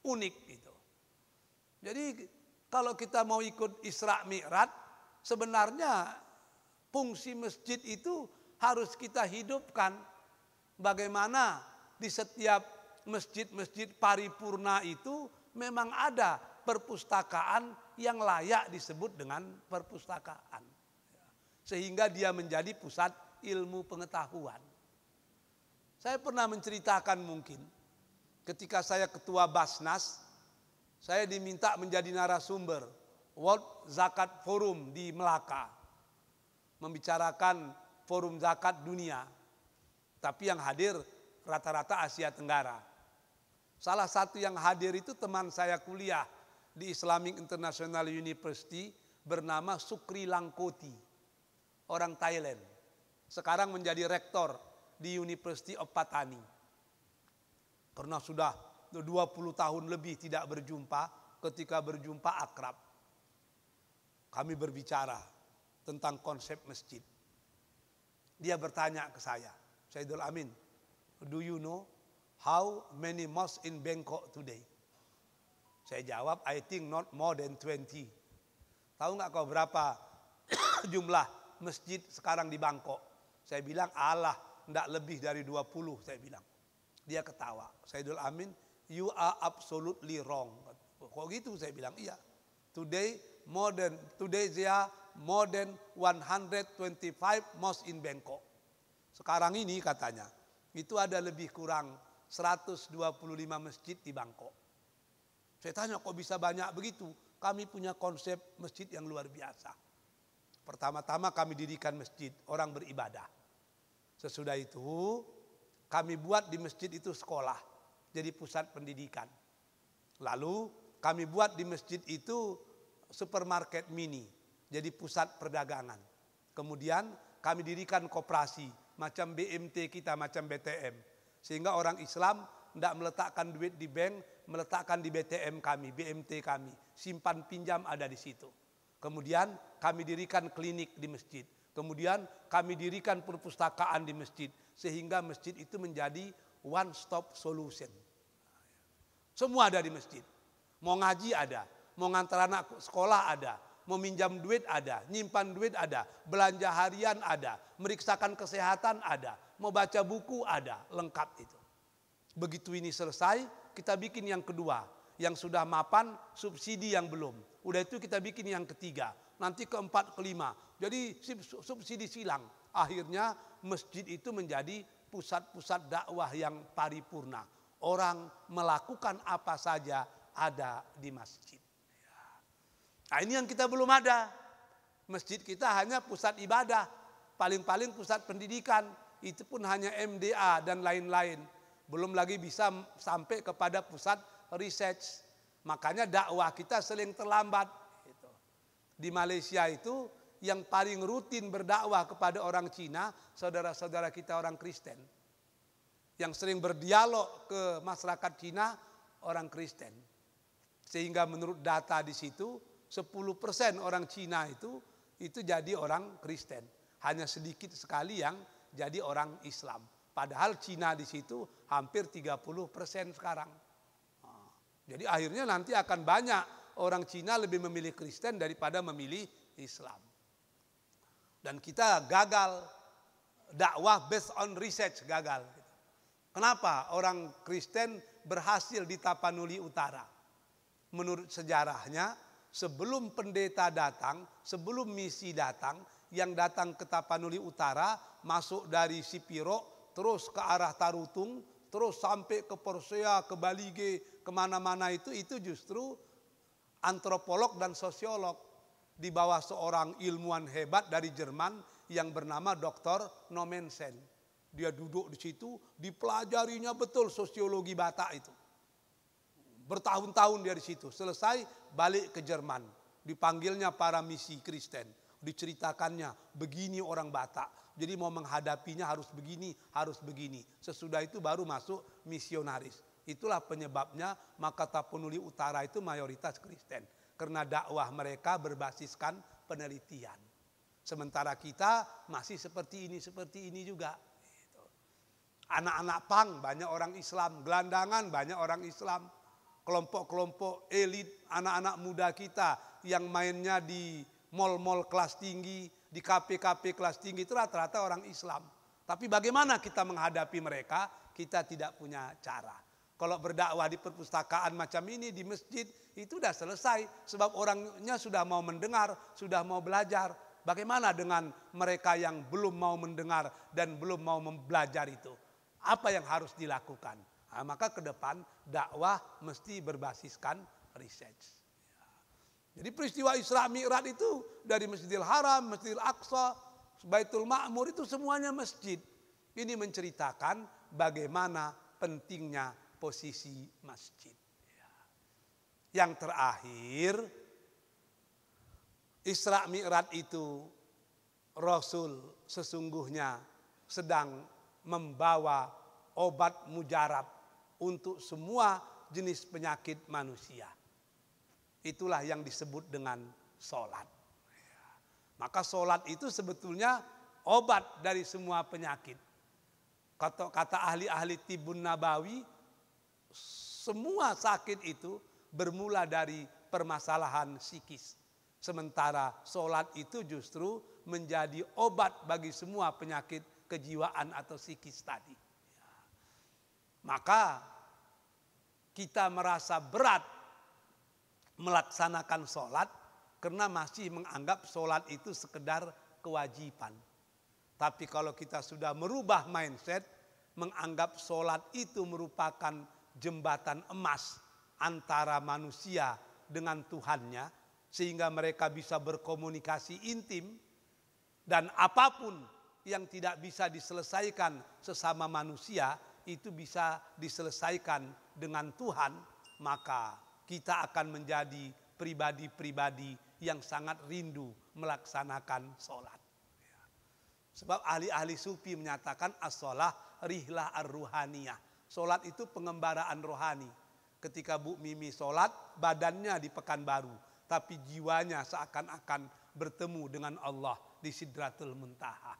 unik itu. Jadi kalau kita mau ikut Isra Mi'raj, sebenarnya fungsi masjid itu harus kita hidupkan. Bagaimana di setiap masjid-masjid paripurna itu memang ada perpustakaan yang layak disebut dengan perpustakaan. Sehingga dia menjadi pusat ilmu pengetahuan. Saya pernah menceritakan mungkin ketika saya ketua Basnas, saya diminta menjadi narasumber World Zakat Forum di Melaka. Membicarakan forum zakat dunia. Tapi yang hadir rata-rata Asia Tenggara. Salah satu yang hadir itu teman saya kuliah di Islamic International University bernama Sukri Langkoti, orang Thailand. Sekarang menjadi rektor di University of Pattani. Karena sudah 20 tahun lebih tidak berjumpa, ketika berjumpa akrab. Kami berbicara tentang konsep masjid. Dia bertanya ke saya, Saidul Amin, do you know how many mosques in Bangkok today? Saya jawab, I think not more than 20. Tahu nggak kau berapa jumlah masjid sekarang di Bangkok? Saya bilang, alah, nggak lebih dari 20, saya bilang. Dia ketawa. Saidul Amin, you are absolutely wrong. Kok gitu? Saya bilang, iya. Today there are more than 125 mosques in Bangkok. Sekarang ini katanya, itu ada lebih kurang 125 masjid di Bangkok. Saya tanya, kok bisa banyak begitu? Kami punya konsep masjid yang luar biasa. Pertama-tama kami dirikan masjid, orang beribadah. Sesudah itu, kami buat di masjid itu sekolah, jadi pusat pendidikan. Lalu kami buat di masjid itu supermarket mini, jadi pusat perdagangan. Kemudian kami dirikan koperasi, macam BMT kita, macam BTM. Sehingga orang Islam tidak meletakkan duit di bank, meletakkan di BTM kami, BMT kami. Simpan pinjam ada di situ. Kemudian kami dirikan klinik di masjid. Kemudian kami dirikan perpustakaan di masjid. Sehingga masjid itu menjadi one stop solution. Semua ada di masjid. Mau ngaji ada, mau ngantar anak sekolah ada, mau minjam duit ada, nyimpan duit ada, belanja harian ada, meriksakan kesehatan ada, mau baca buku ada, lengkap itu. Begitu ini selesai, kita bikin yang kedua, yang sudah mapan, subsidi yang belum. Udah itu kita bikin yang ketiga, nanti keempat, kelima. Jadi subsidi silang. Akhirnya masjid itu menjadi pusat-pusat dakwah yang paripurna. Orang melakukan apa saja ada di masjid. Nah, ini yang kita belum ada. Masjid kita hanya pusat ibadah, paling-paling pusat pendidikan, itu pun hanya MDA dan lain-lain. Belum lagi bisa sampai kepada pusat research. Makanya dakwah kita sering terlambat. Di Malaysia itu yang paling rutin berdakwah kepada orang Cina, saudara-saudara kita orang Kristen. Yang sering berdialog ke masyarakat Cina, orang Kristen. Sehingga menurut data di situ, 10% orang Cina itu jadi orang Kristen. Hanya sedikit sekali yang jadi orang Islam. Padahal Cina di situ hampir 30% sekarang. Jadi akhirnya nanti akan banyak orang Cina lebih memilih Kristen daripada memilih Islam. Dan kita gagal dakwah based on research, gagal. Kenapa orang Kristen berhasil di Tapanuli Utara? Menurut sejarahnya, sebelum pendeta datang, sebelum misi datang, yang datang ke Tapanuli Utara, masuk dari Sipiro, terus ke arah Tarutung, terus sampai ke Porsea, ke Balige, kemana-mana itu justru antropolog dan sosiolog. Di bawah seorang ilmuwan hebat dari Jerman yang bernama Dr. Nommensen. Dia duduk di situ, dipelajarinya betul sosiologi Batak itu. Bertahun-tahun dia di situ. Selesai balik ke Jerman. Dipanggilnya para misi Kristen. Diceritakannya begini orang Batak. Jadi mau menghadapinya harus begini, harus begini. Sesudah itu baru masuk misionaris. Itulah penyebabnya maka Tapanuli Utara itu mayoritas Kristen. Karena dakwah mereka berbasiskan penelitian. Sementara kita masih seperti ini juga. Anak-anak pang banyak orang Islam, gelandangan banyak orang Islam. Kelompok-kelompok elit anak-anak muda kita yang mainnya di mal-mal kelas tinggi, di kafe-kafe kelas tinggi itu rata-rata orang Islam. Tapi bagaimana kita menghadapi mereka? Kita tidak punya cara. Kalau berdakwah di perpustakaan macam ini, di masjid, itu sudah selesai. Sebab orangnya sudah mau mendengar, sudah mau belajar. Bagaimana dengan mereka yang belum mau mendengar dan belum mau belajar itu? Apa yang harus dilakukan? Nah, maka ke depan dakwah mesti berbasiskan research. Jadi peristiwa Isra Mi'raj itu dari Masjidil Haram, Masjidil Aqsa, Baitul Ma'mur itu semuanya masjid. Ini menceritakan bagaimana pentingnya posisi masjid. Yang terakhir, Isra Mi'raj itu Rasul sesungguhnya sedang membawa obat mujarab untuk semua jenis penyakit manusia. Itulah yang disebut dengan sholat. Maka sholat itu sebetulnya obat dari semua penyakit. Kata ahli-ahli Tibun Nabawi, semua sakit itu bermula dari permasalahan psikis. Sementara sholat itu justru menjadi obat bagi semua penyakit kejiwaan atau psikis tadi. Maka kita merasa berat melaksanakan sholat karena masih menganggap sholat itu sekedar kewajiban. Tapi kalau kita sudah merubah mindset, menganggap sholat itu merupakan jembatan emas antara manusia dengan Tuhannya, sehingga mereka bisa berkomunikasi intim, dan apapun yang tidak bisa diselesaikan sesama manusia, itu bisa diselesaikan dengan Tuhan, maka kita akan menjadi pribadi-pribadi yang sangat rindu melaksanakan sholat. Sebab ahli-ahli sufi menyatakan as-sholah rihlah ar-ruhaniyah. Sholat itu pengembaraan rohani. Ketika Bu Mimi sholat, badannya di Pekanbaru, tapi jiwanya seakan-akan bertemu dengan Allah di Sidratul Muntaha.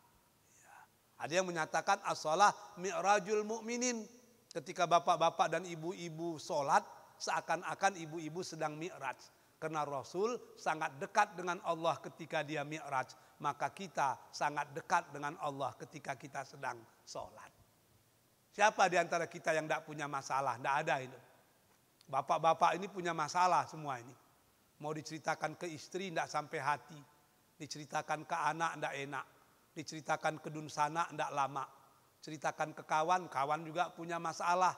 Ada yang menyatakan as-sholah mi'rajul mu'minin. Ketika bapak-bapak dan ibu-ibu sholat, seakan-akan ibu-ibu sedang mi'raj. Karena Rasul sangat dekat dengan Allah ketika dia mi'raj. Maka kita sangat dekat dengan Allah ketika kita sedang sholat. Siapa di antara kita yang tidak punya masalah? Tidak ada itu. Bapak-bapak ini punya masalah semua ini. Mau diceritakan ke istri tidak sampai hati. Diceritakan ke anak tidak enak. Diceritakan ke dunsana tidak lama. Ceritakan ke kawan, kawan juga punya masalah.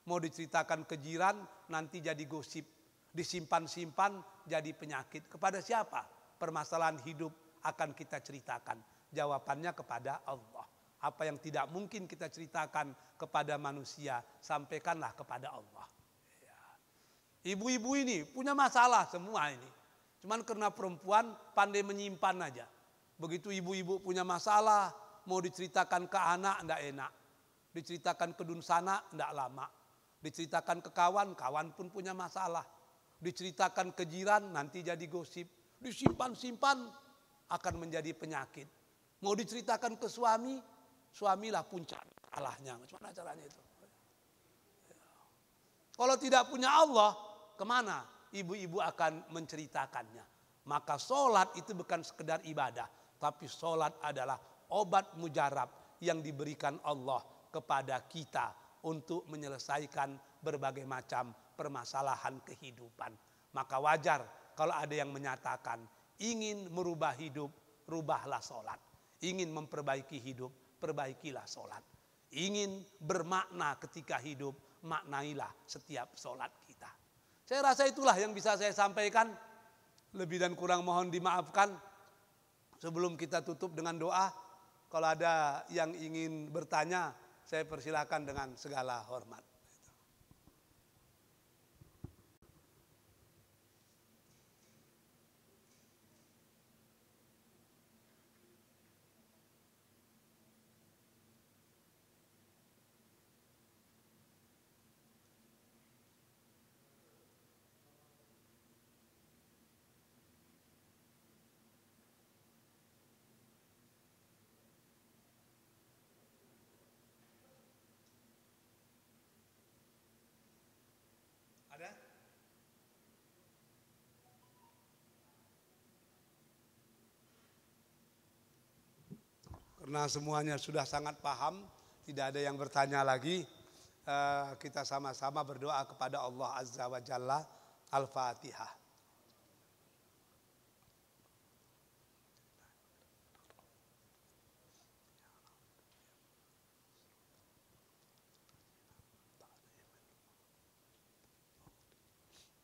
Mau diceritakan ke jiran, nanti jadi gosip. Disimpan-simpan jadi penyakit. Kepada siapa permasalahan hidup akan kita ceritakan? Jawabannya kepada Allah. Apa yang tidak mungkin kita ceritakan kepada manusia, sampaikanlah kepada Allah. Ibu-ibu ini punya masalah semua ini. Cuman karena perempuan pandai menyimpan aja. Begitu ibu-ibu punya masalah, mau diceritakan ke anak enggak enak. Diceritakan ke dunsana enggak lama. Diceritakan ke kawan, kawan pun punya masalah. Diceritakan ke jiran, nanti jadi gosip. Disimpan-simpan akan menjadi penyakit. Mau diceritakan ke suami, suamilah puncak salahnya. Macam mana caranya itu? Kalau tidak punya Allah, kemana ibu-ibu akan menceritakannya? Maka sholat itu bukan sekedar ibadah, tapi sholat adalah obat mujarab yang diberikan Allah kepada kita untuk menyelesaikan berbagai macam permasalahan kehidupan. Maka wajar kalau ada yang menyatakan ingin merubah hidup, rubahlah sholat. Ingin memperbaiki hidup, perbaikilah sholat. Ingin bermakna ketika hidup, maknailah setiap sholat kita. Saya rasa itulah yang bisa saya sampaikan. Lebih dan kurang mohon dimaafkan. Sebelum kita tutup dengan doa, kalau ada yang ingin bertanya, saya persilakan dengan segala hormat. Ada? Karena semuanya sudah sangat paham, tidak ada yang bertanya lagi. Kita sama-sama berdoa kepada Allah Azza wa Jalla. Al-Fatihah.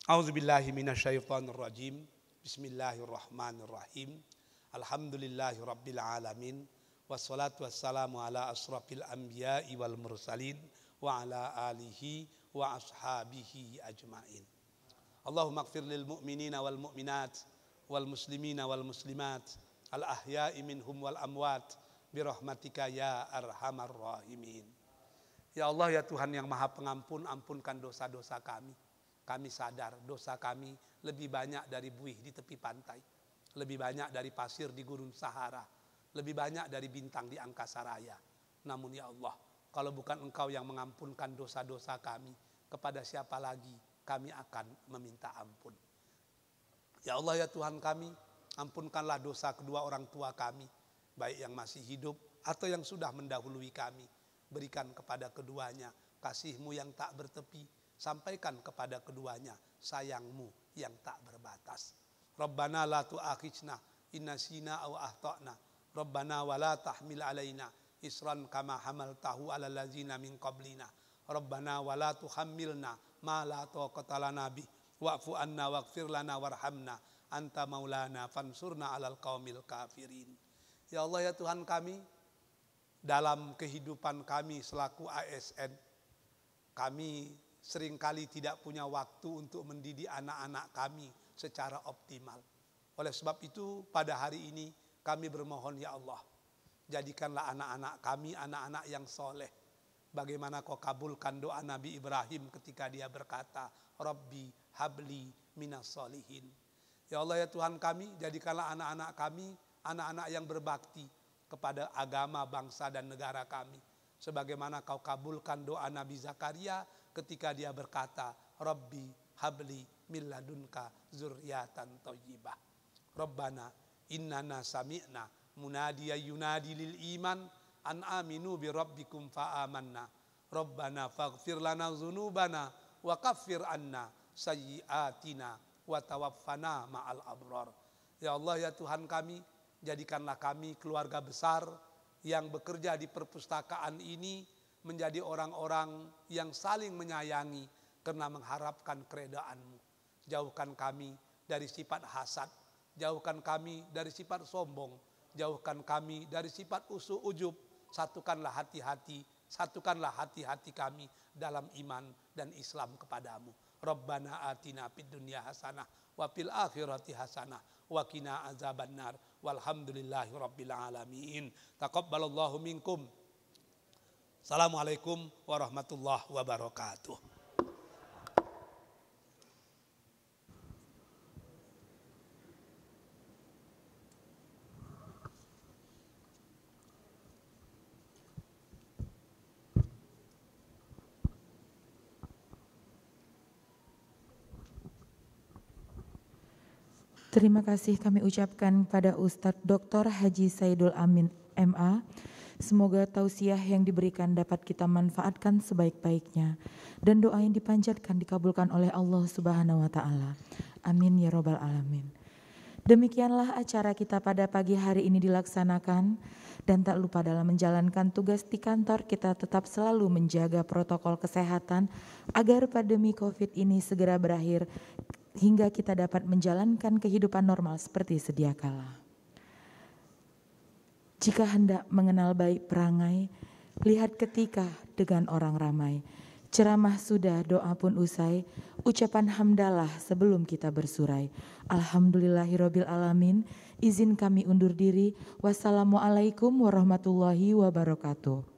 A'udzubillahi minasyaitonirrajim. Bismillahirrahmanirrahim. Alhamdulillahi rabbil alamin. Wassalatu wassalamu ala asrafil anbiya'i wal mursalin wa ala alihi wa ashabihi ajma'in. Allahumma ighfir lil mu'minina wal mu'minat wal muslimina wal muslimat al ahya'i minhum wal amwat birahmatika ya arhamar rahimin. Ya Allah, ya Tuhan yang Maha Pengampun, ampunkan dosa-dosa kami. Kami sadar dosa kami lebih banyak dari buih di tepi pantai, lebih banyak dari pasir di gurun Sahara, lebih banyak dari bintang di angkasa raya. Namun ya Allah, kalau bukan Engkau yang mengampunkan dosa-dosa kami, kepada siapa lagi kami akan meminta ampun. Ya Allah, ya Tuhan kami, ampunkanlah dosa kedua orang tua kami, baik yang masih hidup atau yang sudah mendahului kami. Berikan kepada keduanya kasih-Mu yang tak bertepi, sampaikan kepada keduanya sayang-Mu yang tak berbatas. Rabbana la tu'akhizna in nasina aw akhtana. Rabbana wa la tahmil alaina isran kama hamaltahu alal ladzina min qablina. Rabbana wa la tuhammilna ma la taqata lana bih wa'fu anna waghfir lana warhamna anta maulana fansurna alal qaumil kafirin. Ya Allah, ya Tuhan kami, dalam kehidupan kami selaku ASN, kami seringkali tidak punya waktu untuk mendidik anak-anak kami secara optimal. Oleh sebab itu pada hari ini kami bermohon, ya Allah, jadikanlah anak-anak kami anak-anak yang soleh. Bagaimana Kau kabulkan doa Nabi Ibrahim ketika dia berkata, Rabbi habli minas solihin. Ya Allah, ya Tuhan kami, jadikanlah anak-anak kami anak-anak yang berbakti kepada agama, bangsa dan negara kami. Sebagaimana Kau kabulkan doa Nabi Zakaria ketika dia berkata, Rabbi habli min ladunka zurriyatan thayyibah. Rabbana innana sami'na munadiya yunadi lil iman an aminu bi rabbikum fa amanna. Rabbana faghfir lana dzunubana wa kaffir anna sayyi'atina wa tawaffana ma'al abrar. Ya Allah, ya Tuhan kami, jadikanlah kami keluarga besar yang bekerja di perpustakaan ini menjadi orang-orang yang saling menyayangi karena mengharapkan keredaan-Mu. Jauhkan kami dari sifat hasad, jauhkan kami dari sifat sombong, jauhkan kami dari sifat ujub. Satukanlah hati-hati kami dalam iman dan Islam kepadamu. Rabbana atina fid dunya hasanah wa fil akhirati hasanah wa qina azabannar. Walhamdulillahi rabbil alamin. Taqabbalallahu minkum. Assalamualaikum warahmatullahi wabarakatuh. Terima kasih kami ucapkan pada Ustadz Dr. Haji Saidul Amin MA. Semoga tausiah yang diberikan dapat kita manfaatkan sebaik-baiknya. Dan doa yang dipanjatkan dikabulkan oleh Allah Subhanahu wa Ta'ala. Amin ya Rabbal Alamin. Demikianlah acara kita pada pagi hari ini dilaksanakan. Dan tak lupa dalam menjalankan tugas di kantor, kita tetap selalu menjaga protokol kesehatan agar pandemi COVID ini segera berakhir hingga kita dapat menjalankan kehidupan normal seperti sedia kala. Jika hendak mengenal baik perangai, lihat ketika dengan orang ramai. Ceramah sudah, doa pun usai, ucapan hamdalah sebelum kita bersurai. Alhamdulillahirabbil alamin. Izin kami undur diri. Wassalamualaikum warahmatullahi wabarakatuh.